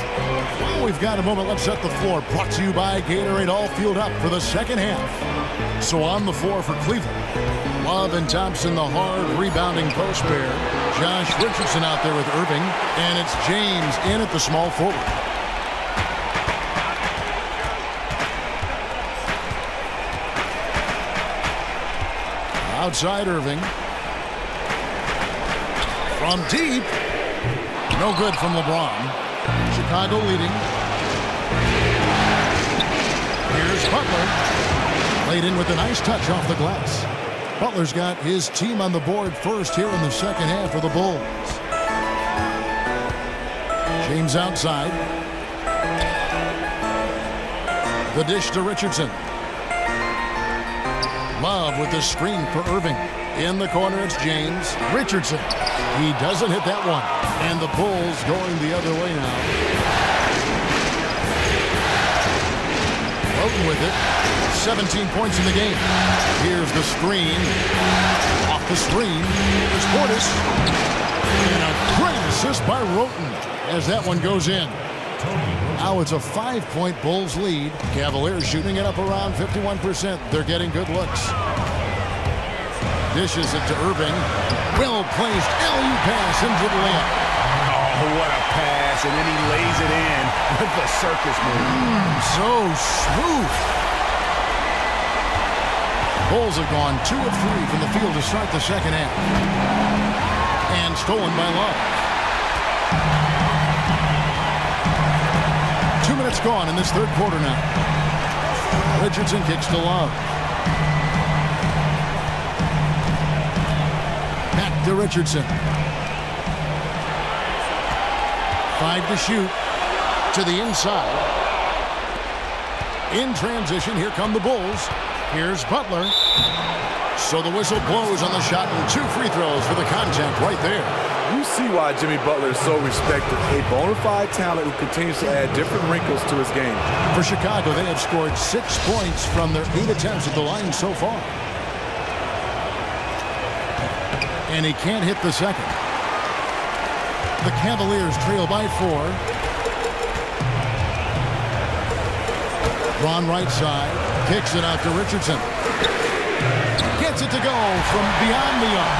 Well, we've got a moment. Let's set the floor. Brought to you by Gatorade, all fueled up for the second half. So on the floor for Cleveland, Love and Thompson, the hard rebounding post pair. Josh Richardson out there with Irving, and it's James in at the small forward. Outside Irving. From deep. No good from LeBron. Chicago leading. Here's Butler. Laid in with a nice touch off the glass. Butler's got his team on the board first here in the second half for the Bulls. James outside. The dish to Richardson. Love with the screen for Irving. In the corner, it's James. Richardson. He doesn't hit that one. And the Bulls going the other way now. Wroten with it. 17 points in the game. Here's the screen. Off the screen. It's Portis. And a great assist by Wroten as that one goes in. Now it's a 5-point Bulls lead. Cavaliers shooting it up around 51%. They're getting good looks. Dishes it to Irving. Well placed alley-oop pass into the layup. Oh, what a pass. and then he lays it in with the circus move. So smooth. Bulls have gone 2 of 3 from the field to start the second half. And stolen by Love. 2 minutes gone in this third quarter now. Richardson kicks to Love. Back to Richardson. 5 to shoot. To the inside. In transition, here come the Bulls. Here's Butler. So the whistle blows on the shot and 2 free throws for the contact right there. You see why Jimmy Butler is so respected. A bona fide talent who continues to add different wrinkles to his game. For Chicago, they have scored 6 points from their 8 attempts at the line so far. And he can't hit the second. The Cavaliers trail by 4. Ron right side. Kicks it out to Richardson. Gets it to go from beyond the arc.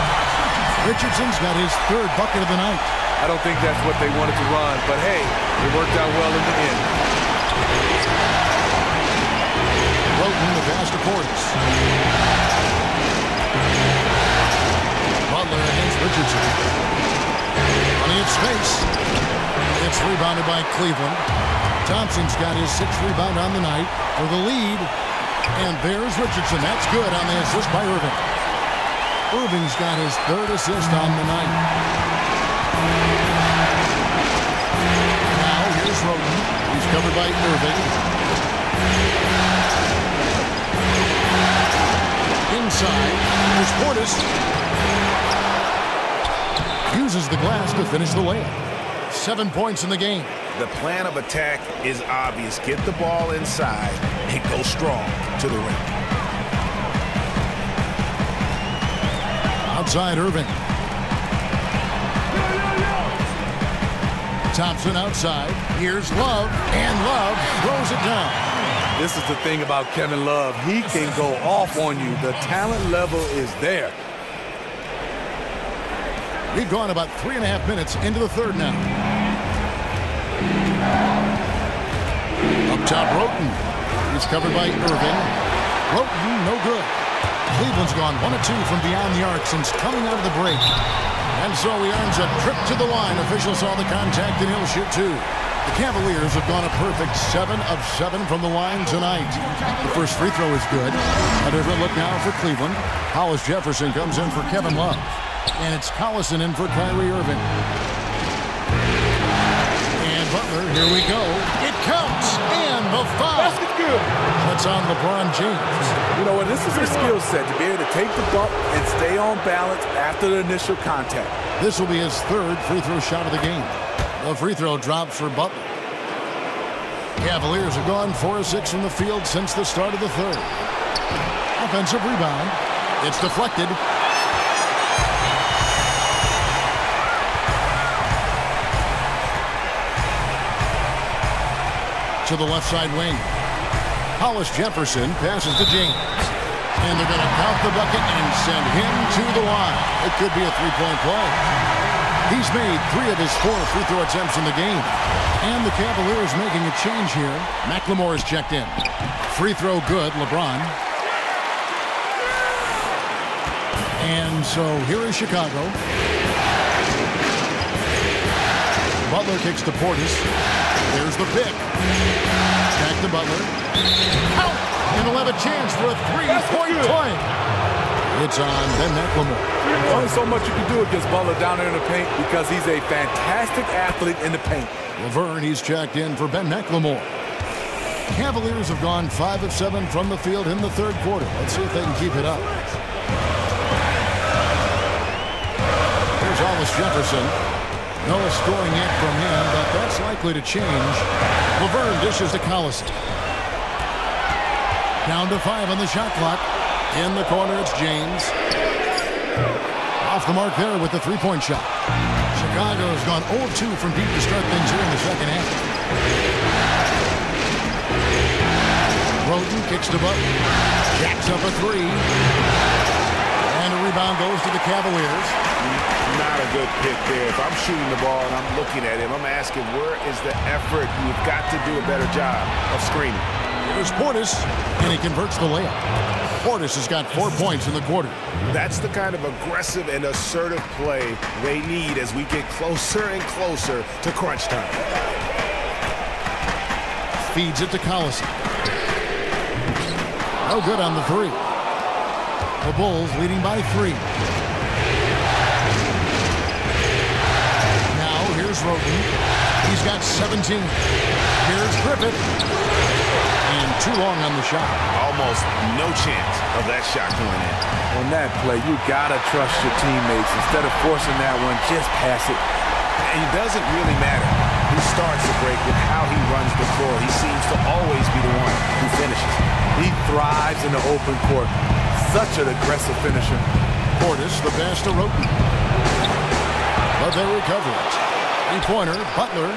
Richardson's got his 3rd bucket of the night. I don't think that's what they wanted to run, but hey, it worked out well in the end. Roten the pass to Portis. Butler against Richardson. Plenty of space. It's rebounded by Cleveland. Thompson's got his 6th rebound on the night for the lead. And there's Richardson. That's good on the assist by Irving. Irving's got his 3rd assist on the night. Now here's Roten. He's covered by Irving. Inside. There's Portis. Uses the glass to finish the layup. 7 points in the game. The plan of attack is obvious. Get the ball inside and go strong to the rim. Outside Irving. Thompson outside. Here's Love, and Love throws it down. This is the thing about Kevin Love. He can go off on you. The talent level is there. We've gone about 3.5 minutes into the third now. Up top, Roten. He's covered by Irving. Roten, no good. Cleveland's gone 1 of 2 from beyond the arc since coming out of the break. And so he earns a trip to the line. Officials saw the contact and he'll shoot 2. The Cavaliers have gone a perfect 7 of 7 from the line tonight. The first free throw is good. A different look now for Cleveland. Hollis Jefferson comes in for Kevin Love. And it's Collison in for Kyrie Irving. And Butler, here we go. It counts, and the foul. That's good. That's on LeBron James. You know what? This is a skill set to be able to take the bump and stay on balance after the initial contact. This will be his 3rd free throw shot of the game. The free throw drops for Butler. Cavaliers have gone 4 of 6 from the field since the start of the third. Offensive rebound. It's deflected. To the left side wing. Hollis Jefferson passes to James. And they're going to count the bucket and send him to the line. It could be a 3-point play. He's made 3 of his 4 free throw attempts in the game. And the Cavaliers making a change here. McLemore is checked in. Free throw good, LeBron. And so here is Chicago. Butler kicks to Portis. There's the pick. Back to Butler. Out! And he'll have a chance for a 3-point play. It's on Ben McLemore. There's only so much you can do against Butler down there in the paint because he's a fantastic athlete in the paint. Laverne, he's checked in for Ben McLemore. Cavaliers have gone 5 of 7 from the field in the third quarter. Let's see if they can keep it up. Here's Hollis Jefferson. No scoring yet from him, but that's likely to change. Laverne dishes to Collison. Down to 5 on the shot clock. In the corner, it's James. Off the mark there with the 3-point shot. Chicago has gone 0 of 2 from deep to start things here in the second half. Roten kicks to Butler. Jacks up a 3. And a rebound goes to the Cavaliers. Not a good pick there. If I'm shooting the ball and I'm looking at him, I'm asking, where is the effort? You've got to do a better job of screening. Here's Portis, and he converts the layup. Portis has got 4 points in the quarter. That's the kind of aggressive and assertive play they need as we get closer and closer to crunch time. Feeds it to Collison. No good on the three. The Bulls leading by 3. Now here's Roten. He's got 17. Here's Griffith. And too long on the shot. Almost no chance of that shot going in. On that play, you gotta trust your teammates. Instead of forcing that one, just pass it. And it doesn't really matter who starts the break with how he runs the floor. He seems to always be the one who finishes. He thrives in the open court. Such an aggressive finisher. Portis, the pass to Roten. But they recover it. Three-pointer, Butler.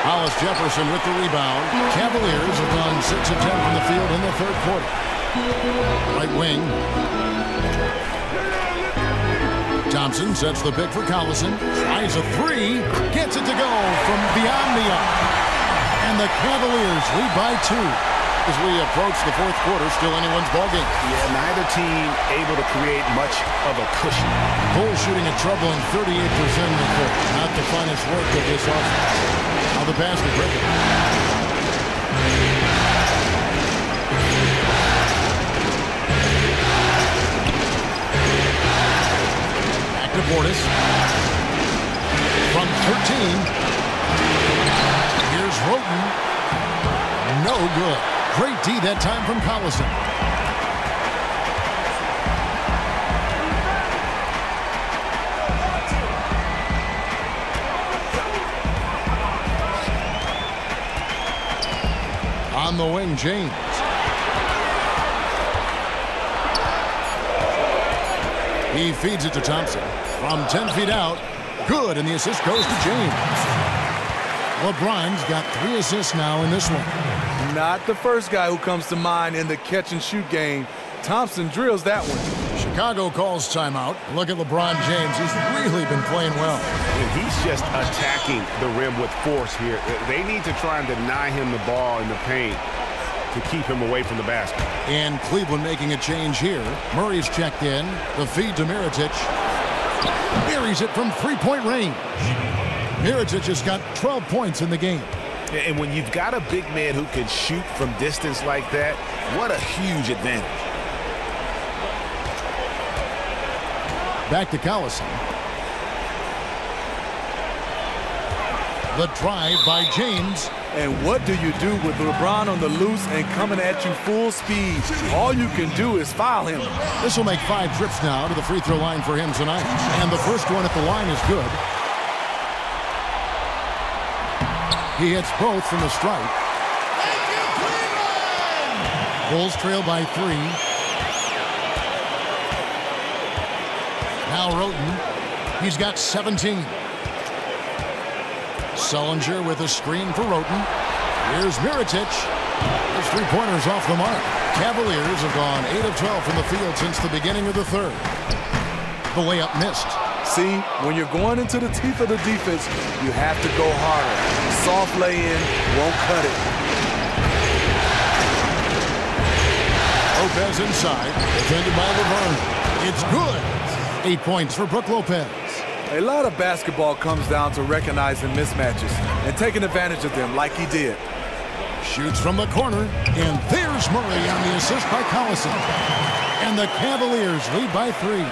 Hollis Jefferson with the rebound. Cavaliers have gone 6 of 10 from the field in the third quarter. Right wing. Thompson sets the pick for Collison. Tries a three. Gets it to go from beyond the arc. And the Cavaliers lead by 2. As we approach the fourth quarter, still anyone's ballgame. Yeah, neither team able to create much of a cushion. Bulls shooting a troubling 38% in the fourth. Not the finest work of this offense. Now the pass to Griffin. Back to Portis. From 13. Here's Roten. No good. Great D that time from Collison. On the wing, James. He feeds it to Thompson. From 10 feet out. Good, and the assist goes to James. LeBron's got 3 assists now in this one. Not the first guy who comes to mind in the catch-and-shoot game. Thompson drills that one. Chicago calls timeout. Look at LeBron James. He's really been playing well. And he's just attacking the rim with force here. They need to try and deny him the ball in the paint to keep him away from the basket. And Cleveland making a change here. Murray's checked in. The feed to Mirotic. Buries it from three-point range. Mirotic has got 12 points in the game. And when you've got a big man who can shoot from distance like that, what a huge advantage. Back to Collison. The drive by James. And what do you do with LeBron on the loose and coming at you full speed? All you can do is foul him. This will make 5 trips now to the free throw line for him tonight. And the first one at the line is good. He hits both from the stripe. Bulls trail by 3. Now Roten. He's got 17. Sullinger with a screen for Roten. Here's Mirotic. His three-pointers off the mark. Cavaliers have gone 8 of 12 from the field since the beginning of the third. The layup missed. See, when you're going into the teeth of the defense, you have to go harder. Soft lay-in won't cut it. Lopez inside, defended by Laverne. It's good. 8 points for Brook Lopez. A lot of basketball comes down to recognizing mismatches and taking advantage of them like he did. Shoots from the corner, and there's Murray on the assist by Collison. And the Cavaliers lead by 3.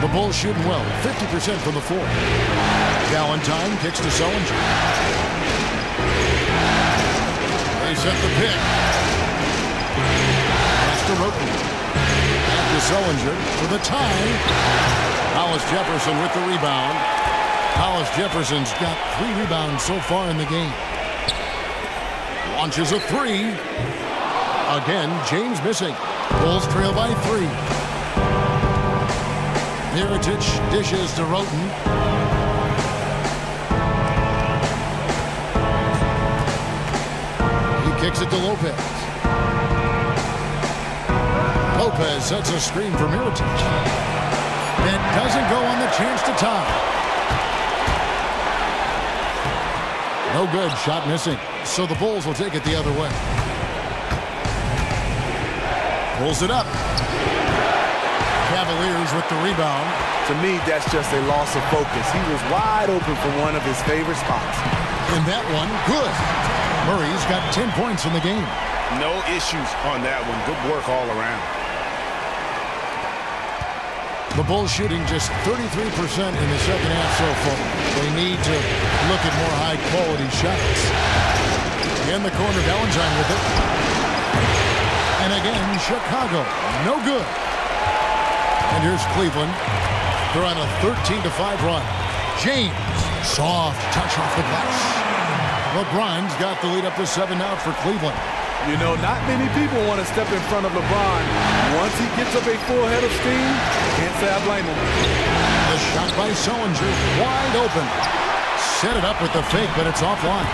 The Bulls shooting well, 50% from the floor. Valentine kicks to Sullinger. They set the pick. Pass to Roten. Back to Sullinger for the tie. Hollis Jefferson with the rebound. Hollis Jefferson's got 3 rebounds so far in the game. Launches a 3. Again, James missing. Bulls trail by 3. Mirotic dishes to Roten. He kicks it to Lopez. Lopez sets a screen for Mirotic. That doesn't go on the chance to tie. No good. Shot missing. So the Bulls will take it the other way. Pulls it up. Cavaliers with the rebound. To me, that's just a loss of focus. He was wide open for one of his favorite spots. And that one, good. Murray's got 10 points in the game. No issues on that one. Good work all around. The Bulls shooting just 33% in the second half so far. They need to look at more high-quality shots. In the corner, Valentine with it. And again, Chicago. No good. And here's Cleveland. They're on a 13-5 run. James, soft touch off the glass. LeBron's got the lead up to 7 now for Cleveland. You know, not many people want to step in front of LeBron. Once he gets up a full head of steam, can't say I blame him. The shot by Sullinger, wide open. Set it up with the fake, but it's offline.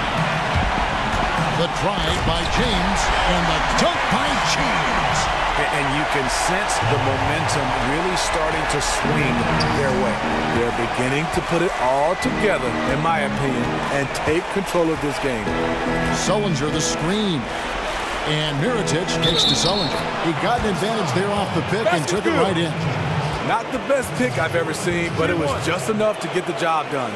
The drive by James, and the dunk by James. And you can sense the momentum really starting to swing their way. They're beginning to put it all together, in my opinion, and take control of this game. Sullinger, the screen. And Mirotic takes to Sullinger. He got an advantage there off the pick and took it right in. Not the best pick I've ever seen, but it was just enough to get the job done.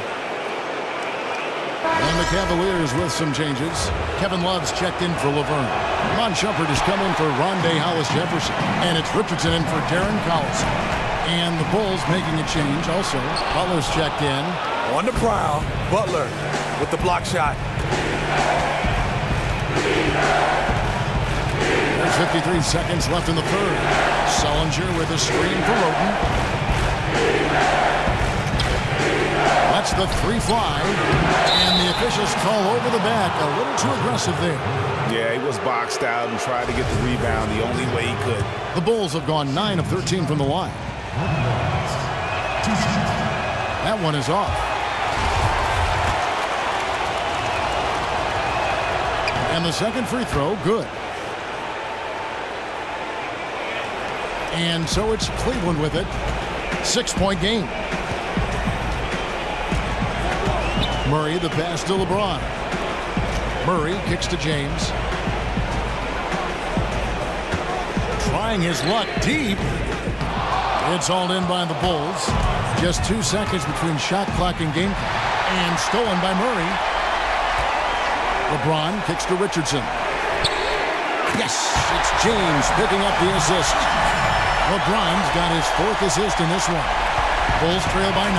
And the Cavaliers with some changes. Kevin Love's checked in for Laverne. Ron Shumpert has come in for Rondé Hollis-Jefferson. And it's Richardson in for Darren Collison. And the Bulls making a change also. Butler's checked in. On the prowl, Butler with the block shot. There's 53 seconds left in the third. Sullinger with a screen for Roten. That's the 3 fly. And the officials call over the back. A little too aggressive there. Yeah, he was boxed out and tried to get the rebound the only way he could. The Bulls have gone 9 of 13 from the line. That one is off. And the second free throw, good. And so it's Cleveland with it. 6-point game. Murray, the pass to LeBron. Murray kicks to James. Trying his luck deep. It's hauled in by the Bulls. Just 2 seconds between shot clock and game clock. And stolen by Murray. LeBron kicks to Richardson. Yes, it's James picking up the assist. LeBron's got his 4th assist in this one. Bulls trail by 9.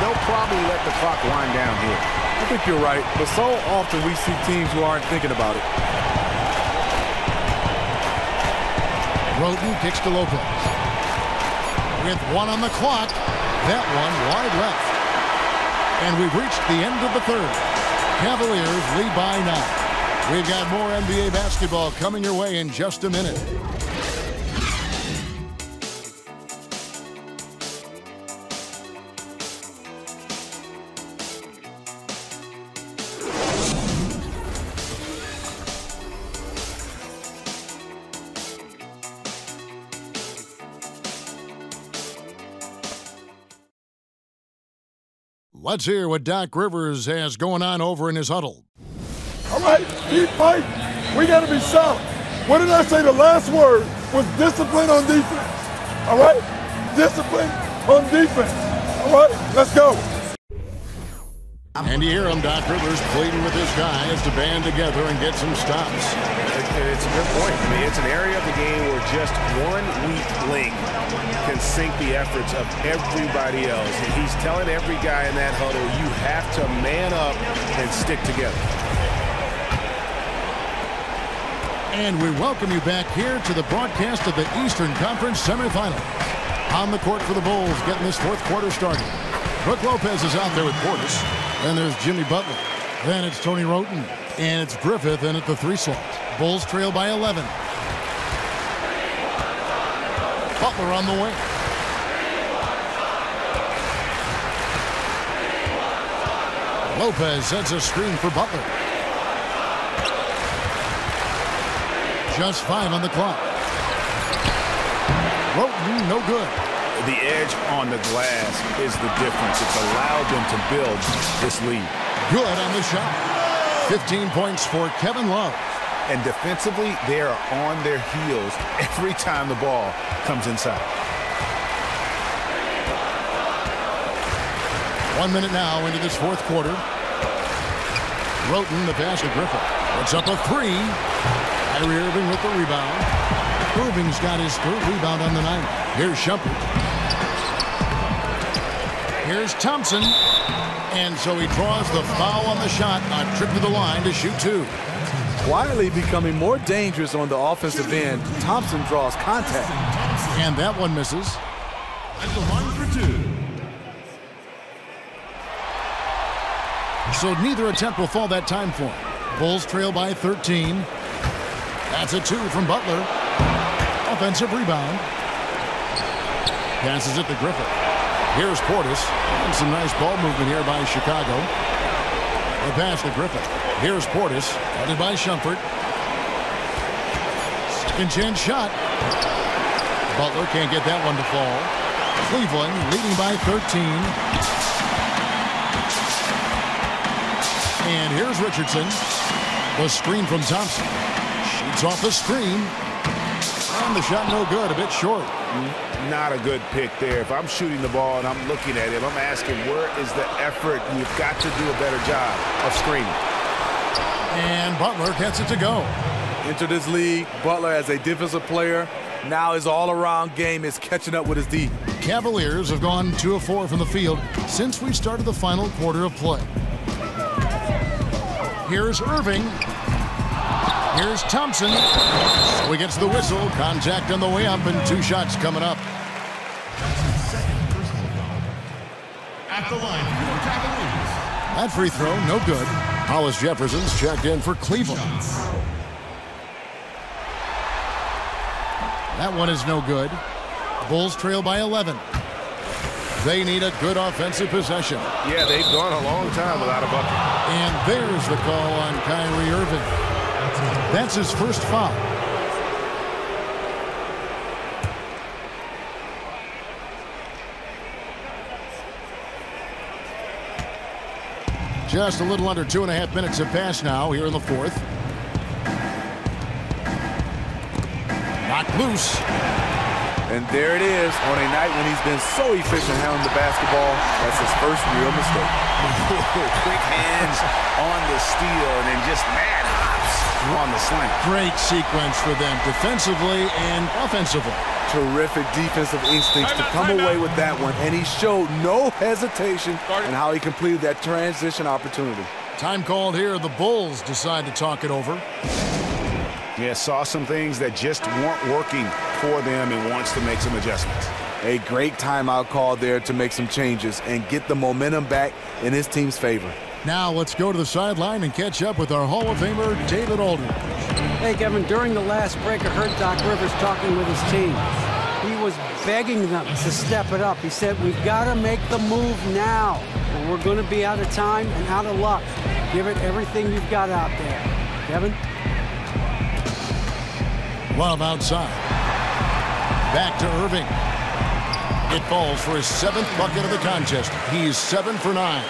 They'll probably let the clock wind down here. I think you're right, but so often we see teams who aren't thinking about it. Roten kicks to Lopez. With 1 on the clock, that one wide left. And we've reached the end of the third. Cavaliers lead by 9. We've got more NBA basketball coming your way in just a minute. Let's hear what Doc Rivers has going on over in his huddle. All right, keep fighting. We got to be solid. What did I say? The last word was discipline on defense. All right? Discipline on defense. All right? Let's go. And you hear him, Doc Rivers, pleading with his guys to band together and get some stops. It's a good point. I mean, it's an area of the game where just one weak link can sink the efforts of everybody else. And he's telling every guy in that huddle, you have to man up and stick together. And we welcome you back here to the broadcast of the Eastern Conference semifinals. On the court for the Bulls, getting this 4th quarter started. Brook Lopez is out there with Portis. Then there's Jimmy Butler. Then it's Tony Roten. And it's Griffith in at the 3 slot. Bulls trail by 11. Butler on the wing. Lopez sets a screen for Butler. Just 5 on the clock. Roten, no good. The edge on the glass is the difference. It's allowed them to build this lead. Good on the shot. 15 points for Kevin Love. And defensively, they are on their heels every time the ball comes inside. 1 minute now into this fourth quarter. Roten, the pass to Griffin. Puts up a three. Kyrie Irving with the rebound. Irving's got his third rebound on the night. Here's Shumpert. Here's Thompson. And so he draws the foul on the shot. A trip to the line to shoot two. Quietly becoming more dangerous on the offensive end. Thompson draws contact. And that one misses. At the line for two. So neither attempt will fall that time for him. Bulls trail by 13. That's a two from Butler. Offensive rebound. Passes it to Griffin. Here's Portis. And some nice ball movement here by Chicago. The pass to Griffin. Here's Portis. Guarded by Shumpert. Second chance shot. Butler can't get that one to fall. Cleveland leading by 13. And here's Richardson. The screen from Thompson. Shoots off the screen. And the shot no good, a bit short. Not a good pick there. If I'm shooting the ball and I'm looking at him, I'm asking, where is the effort? You've got to do a better job of screening. And Butler gets it to go. Enter this league, Butler as a defensive player. Now his all-around game is catching up with his D. Cavaliers have gone 2 of 4 from the field since we started the final quarter of play. Here's Irving. Here's Thompson. So he gets the whistle. Contact on the way up and 2 shots coming up. At the line for your Cavaliers. That free throw, no good. Hollis Jefferson's checked in for Cleveland. That one is no good. Bulls trail by 11. They need a good offensive possession. Yeah, they've gone a long time without a bucket. And there's the call on Kyrie Irving. That's his first foul. Just a little under 2.5 minutes have passed now here in the fourth. Knocked loose. And there it is on a night when he's been so efficient handling the basketball. That's his first real mistake. Quick hands on the steal and then just mad hops on the slam. Great sequence for them defensively and offensively. Terrific defensive instincts to come away with that one, and he showed no hesitation in how he completed that transition opportunity. Time called here. The Bulls decide to talk it over. Yeah, saw some things that just weren't working for them and wants to make some adjustments. A great timeout call there to make some changes and get the momentum back in his team's favor. Now let's go to the sideline and catch up with our Hall of Famer, David Aldridge. Hey, Kevin, during the last break, I heard Doc Rivers talking with his team. He was begging them to step it up. He said, we've got to make the move now, or we're going to be out of time and out of luck. Give it everything you've got out there. Kevin? Love outside. Back to Irving. It falls for his 7th bucket of the contest. He's 7 for 9.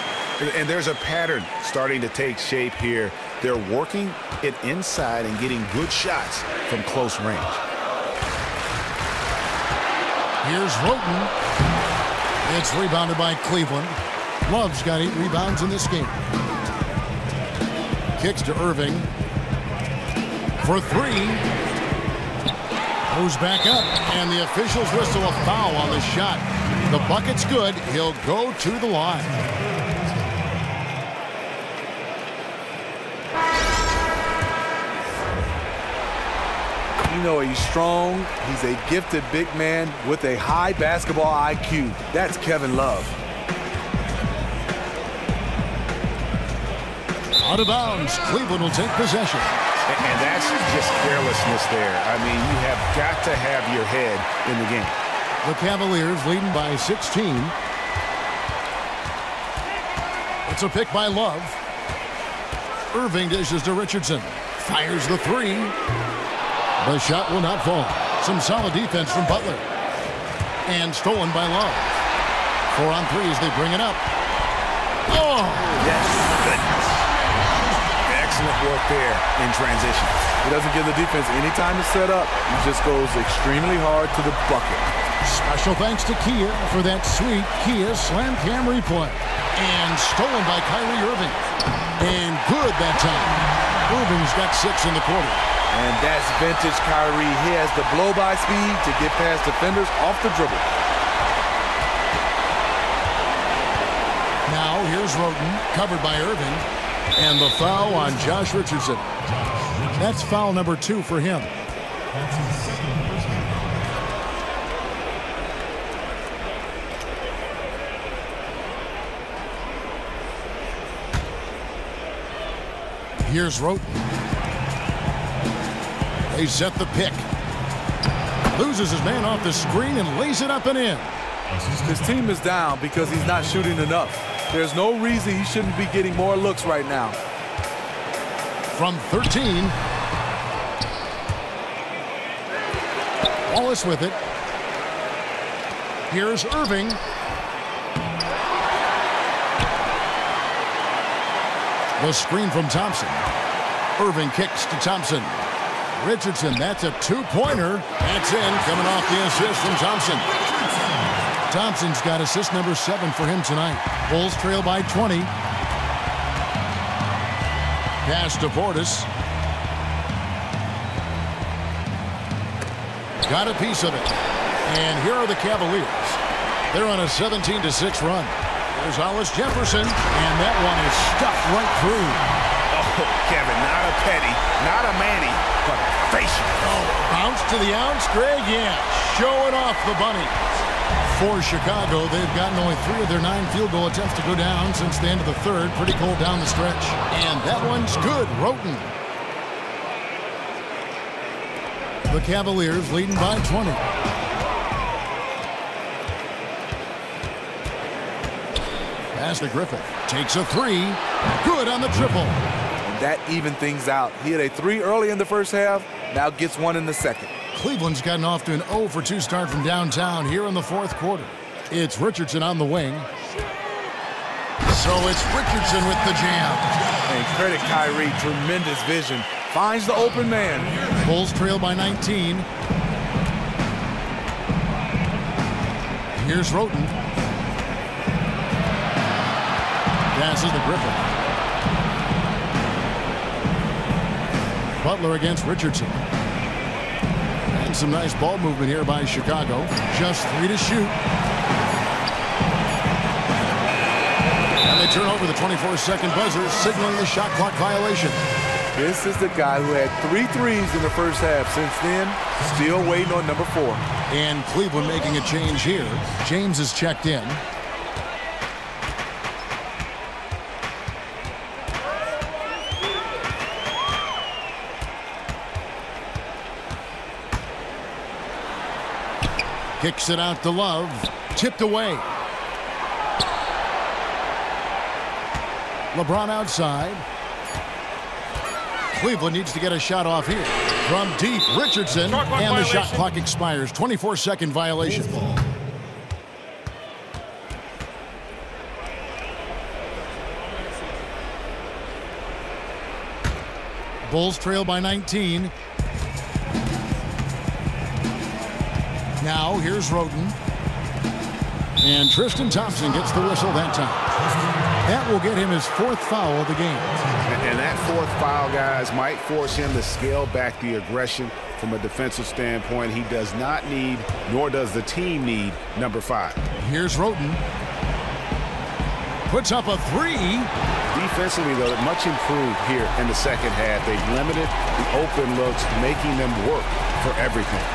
And there's a pattern starting to take shape here. They're working it inside and getting good shots from close range. Here's Roten. It's rebounded by Cleveland. Love's got 8 rebounds in this game. Kicks to Irving. For 3. Goes back up, and the officials whistle a foul on the shot. The bucket's good. He'll go to the line. You know, he's strong. He's a gifted big man with a high basketball IQ. That's Kevin Love. Out of bounds. Cleveland will take possession. And that's just carelessness there. I mean, you have got to have your head in the game. The Cavaliers leading by 16. It's a pick by Love. Irving dishes to Richardson. Fires the 3. The shot will not fall. Some solid defense from Butler. And stolen by Love. 4 on 3 as they bring it up. Oh! Yes, goodness. Excellent work there in transition. He doesn't give the defense any time to set up. He just goes extremely hard to the bucket. Special thanks to Kia for that sweet Kia Slam Cam replay. And stolen by Kyrie Irving. And good that time. Irving's got 6 in the quarter. And that's vintage Kyrie. He has the blow-by speed to get past defenders off the dribble. Now here's Roten, covered by Irving. And the foul on Josh Richardson. That's foul number 2 for him. Here's Roten. They set the pick. Loses his man off the screen and lays it up and in. His team is down because he's not shooting enough. There's no reason he shouldn't be getting more looks right now. From 13. Wallace with it. Here's Irving. The screen from Thompson. Irving kicks to Thompson. Richardson, that's a 2-pointer. That's in, coming off the assist from Thompson. Thompson's got assist number 7 for him tonight. Bulls trail by 20. Pass to Portis. Got a piece of it. And here are the Cavaliers. They're on a 17-6 run. There's Hollis Jefferson, and that one is stuffed right through. Oh, Kevin, not a Petty, not a Manny, but a facial. Oh, bounce to the ounce, Greg, yeah, showing off the bunny. For Chicago, they've gotten only 3 of their 9 field goal attempts to go down since the end of the third. Pretty cold down the stretch. And that one's good, Roten. The Cavaliers leading by 20. Pass to Griffith. Takes a 3. Good on the triple. And that evened things out. He had a 3 early in the first half, now gets 1 in the second. Cleveland's gotten off to an 0-for-2 start from downtown here in the fourth quarter. It's Richardson on the wing. So it's Richardson with the jam. And credit Kyrie, tremendous vision. Finds the open man. Bulls trail by 19. Here's Roten. Passes to Griffin. Butler against Richardson. And some nice ball movement here by Chicago. Just 3 to shoot. And they turn over the 24-second buzzer, signaling the shot clock violation. This is the guy who had 3 threes in the first half. Since then, still waiting on number 4. And Cleveland making a change here. James is checked in. Kicks it out to Love. Tipped away. LeBron outside. Cleveland needs to get a shot off here. From deep, Richardson. And the shot clock expires. 24-second violation. Bulls trail by 19. Now here's Roten. And Tristan Thompson gets the whistle that time. That will get him his 4th foul of the game. And that 4th foul, guys, might force him to scale back the aggression from a defensive standpoint. He does not need, nor does the team need, number 5. Here's Roten. Puts up a 3. Defensively, though, much improved here in the second half. They limited the open looks, making them work for everything.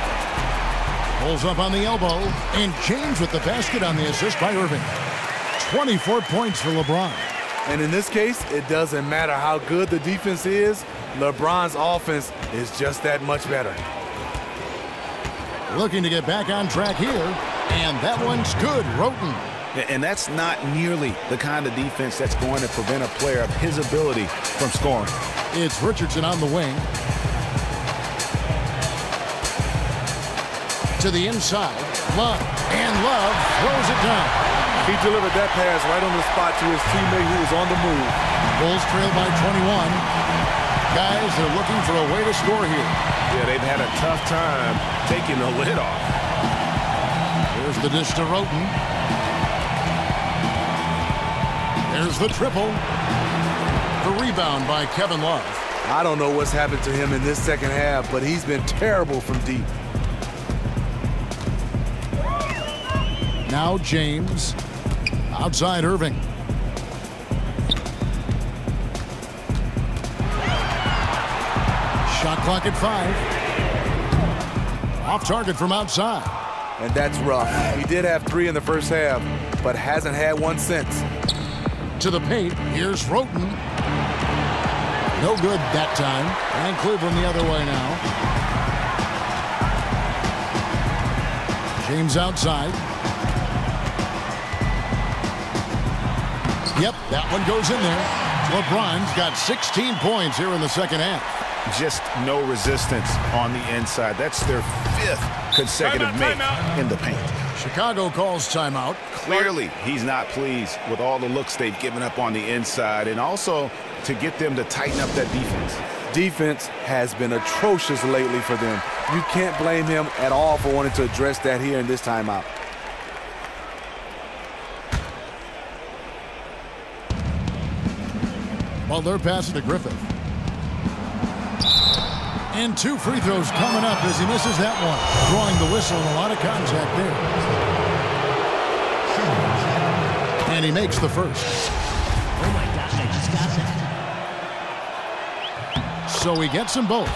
Pulls up on the elbow, and James with the basket on the assist by Irving. 24 points for LeBron. And in this case, it doesn't matter how good the defense is. LeBron's offense is just that much better. Looking to get back on track here, and that one's good, Roten. And that's not nearly the kind of defense that's going to prevent a player of his ability from scoring. It's Richardson on the wing. To the inside, Love. And Love throws it down. He delivered that pass right on the spot to his teammate who was on the move. Bulls trail by 21. Guys, they're looking for a way to score here. Yeah, they've had a tough time taking the lid off. Here's the dish to Roten. There's the triple. The rebound by Kevin Love. I don't know what's happened to him in this second half, but he's been terrible from deep. Now James. Outside Irving. Shot clock at 5. Off target from outside. And that's rough. He did have 3 in the first half, but hasn't had one since. To the paint, here's Roten. No good that time. And Cleveland the other way now. James outside. Yep, that one goes in there. LeBron's got 16 points here in the second half. Just no resistance on the inside. That's their 5th consecutive make in the paint. Chicago calls timeout. Clearly, he's not pleased with all the looks they've given up on the inside, and also to get them to tighten up that defense. Defense has been atrocious lately for them. You can't blame him at all for wanting to address that here in this timeout. Butler passes to Griffith. And 2 free throws coming up as he misses that one. Drawing the whistle and a lot of contact there. And he makes the first. Oh my gosh, I just got that. So he gets them both.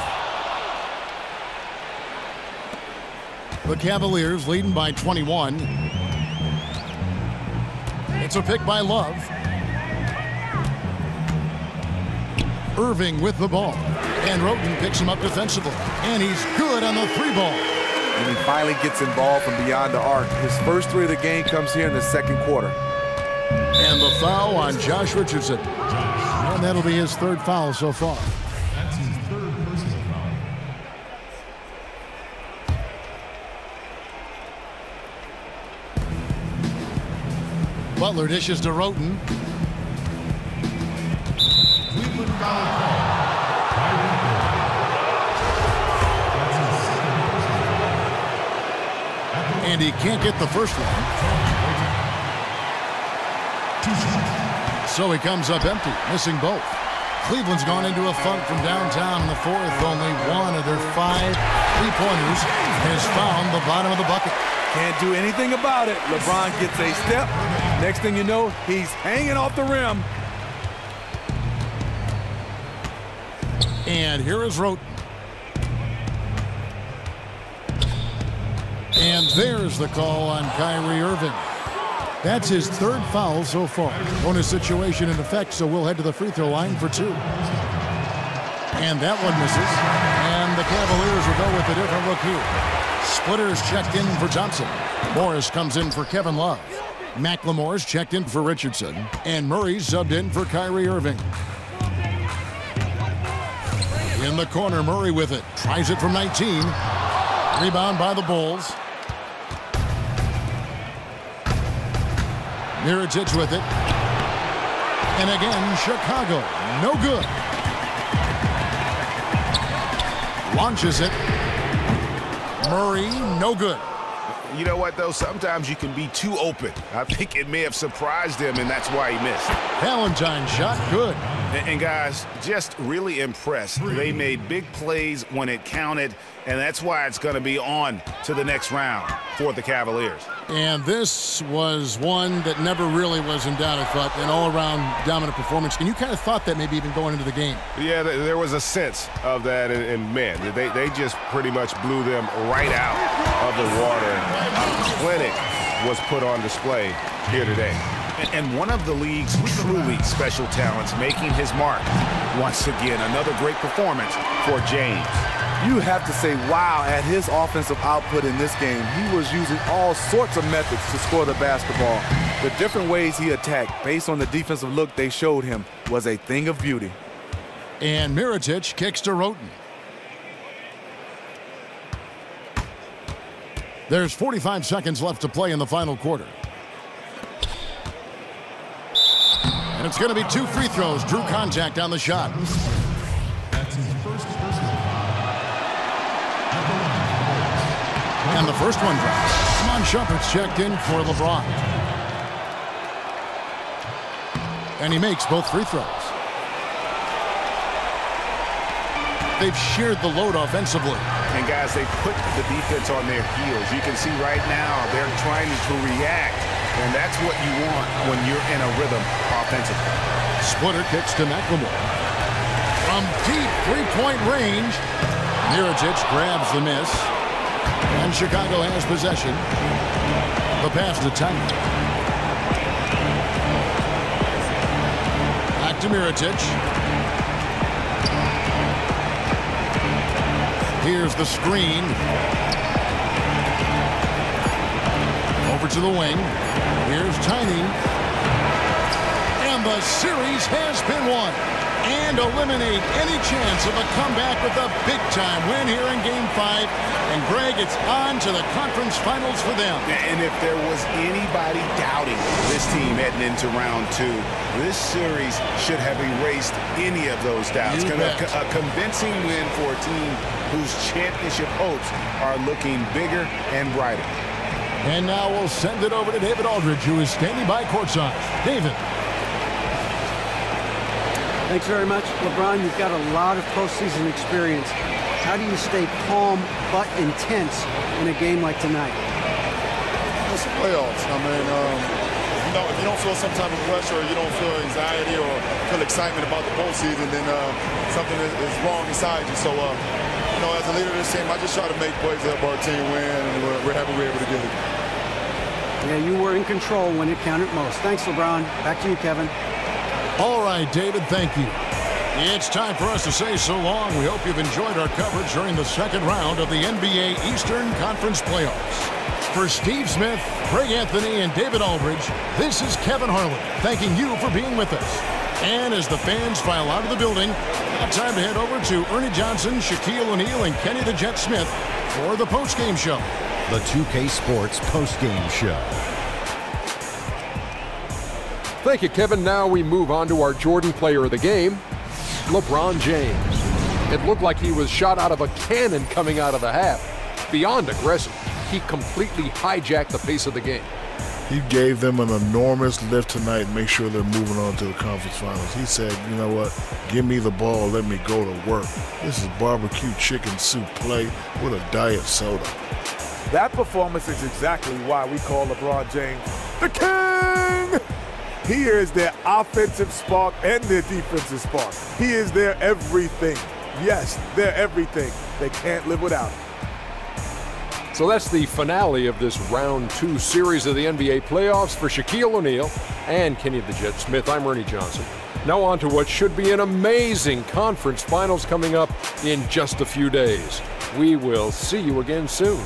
The Cavaliers leading by 21. It's a pick by Love. Irving with the ball. And Roten picks him up defensively. And he's good on the 3-ball. And he finally gets involved from beyond the arc. His first 3 of the game comes here in the second quarter. And the foul on Josh Richardson. And that'll be his 3rd foul so far. That's his 3rd personal foul. Butler dishes to Roten. Cleveland foul call. And he can't get the first one. So he comes up empty, missing both. Cleveland's gone into a funk from downtown in the 4th. Only 1 of their 5 3-pointers has found the bottom of the bucket. Can't do anything about it. LeBron gets a step. Next thing you know, he's hanging off the rim. And here is Roten. And there's the call on Kyrie Irving. That's his 3rd foul so far. Bonus situation in effect, so we'll head to the free throw line for 2. And that one misses. And the Cavaliers will go with a different look here. Splitters checked in for Thompson. Morris comes in for Kevin Love. McLemore's checked in for Richardson. And Murray's subbed in for Kyrie Irving. In the corner, Murray with it. Tries it from 19. Rebound by the Bulls. Mirotic with it. And again, Chicago. No good. Launches it. Murray, no good. You know what, though? Sometimes you can be too open. I think it may have surprised him, and that's why he missed. Valentine shot, good. And guys, just really impressed. They made big plays when it counted, and that's why it's going to be on to the next round for the Cavaliers. And this was one that never really was in doubt, I thought, an all-around dominant performance. And you kind of thought that maybe even going into the game. Yeah, there was a sense of that, and man, they just pretty much blew them right out of the water. A clinic was put on display here today. And one of the league's truly special talents making his mark. Once again, another great performance for James. You have to say wow at his offensive output in this game. He was using all sorts of methods to score the basketball. The different ways he attacked based on the defensive look they showed him was a thing of beauty. And Mirotic kicks to Roten. There's 45 seconds left to play in the final quarter. And it's going to be 2 free throws. Drew contact on the shot. That's his first personal foul. And the first one drops. Iman Shumpert's checked in for LeBron. And he makes both free throws. They've shared the load offensively. And guys, they put the defense on their heels. You can see right now they're trying to react, and that's what you want when you're in a rhythm offensively. Splitter kicks to McLemore. From deep three-point range, Mirotic grabs the miss, and Chicago has possession. The pass to Titan. Back to Mirotic. Here's the screen. Over to the wing. Here's Tiny. And the series has been won. And eliminate any chance of a comeback with a big-time win here in Game 5. And Greg, it's on to the conference finals for them. And if there was anybody doubting this team heading into round 2, this series should have erased any of those doubts. A convincing win for a team whose championship hopes are looking bigger and brighter. And now we'll send it over to David Aldridge, who is standing by courtside. David. Thanks very much. LeBron, you've got a lot of postseason experience. How do you stay calm but intense in a game like tonight? It's the playoffs. I mean, if you don't feel some type of pressure, or you don't feel anxiety or feel excitement about the postseason, then something is wrong inside you. So, as a leader of this team, I just try to make plays to help our team win, and we're happy we're able to get it. Yeah, you were in control when it counted most. Thanks, LeBron. Back to you, Kevin. All right, David, thank you. It's time for us to say so long. We hope you've enjoyed our coverage during the second round of the NBA Eastern Conference Playoffs. For Steve Smith, Greg Anthony, and David Aldridge, this is Kevin Harlan thanking you for being with us. And as the fans file out of the building, now time to head over to Ernie Johnson, Shaquille O'Neal, and Kenny the Jet Smith for the postgame show. The 2K Sports postgame show. Thank you, Kevin. Now we move on to our Jordan player of the game, LeBron James. It looked like he was shot out of a cannon coming out of the half. Beyond aggressive, he completely hijacked the pace of the game. He gave them an enormous lift tonight and make sure they're moving on to the conference finals. He said, you know what, give me the ball, let me go to work. This is barbecue chicken soup play with a diet soda. That performance is exactly why we call LeBron James the King. He is their offensive spark and their defensive spark. He is their everything. Yes, they're everything. They can't live without him. So that's the finale of this round 2 series of the NBA playoffs for Shaquille O'Neal and Kenny the Jet Smith. I'm Ernie Johnson. Now on to what should be an amazing conference finals coming up in just a few days. We will see you again soon.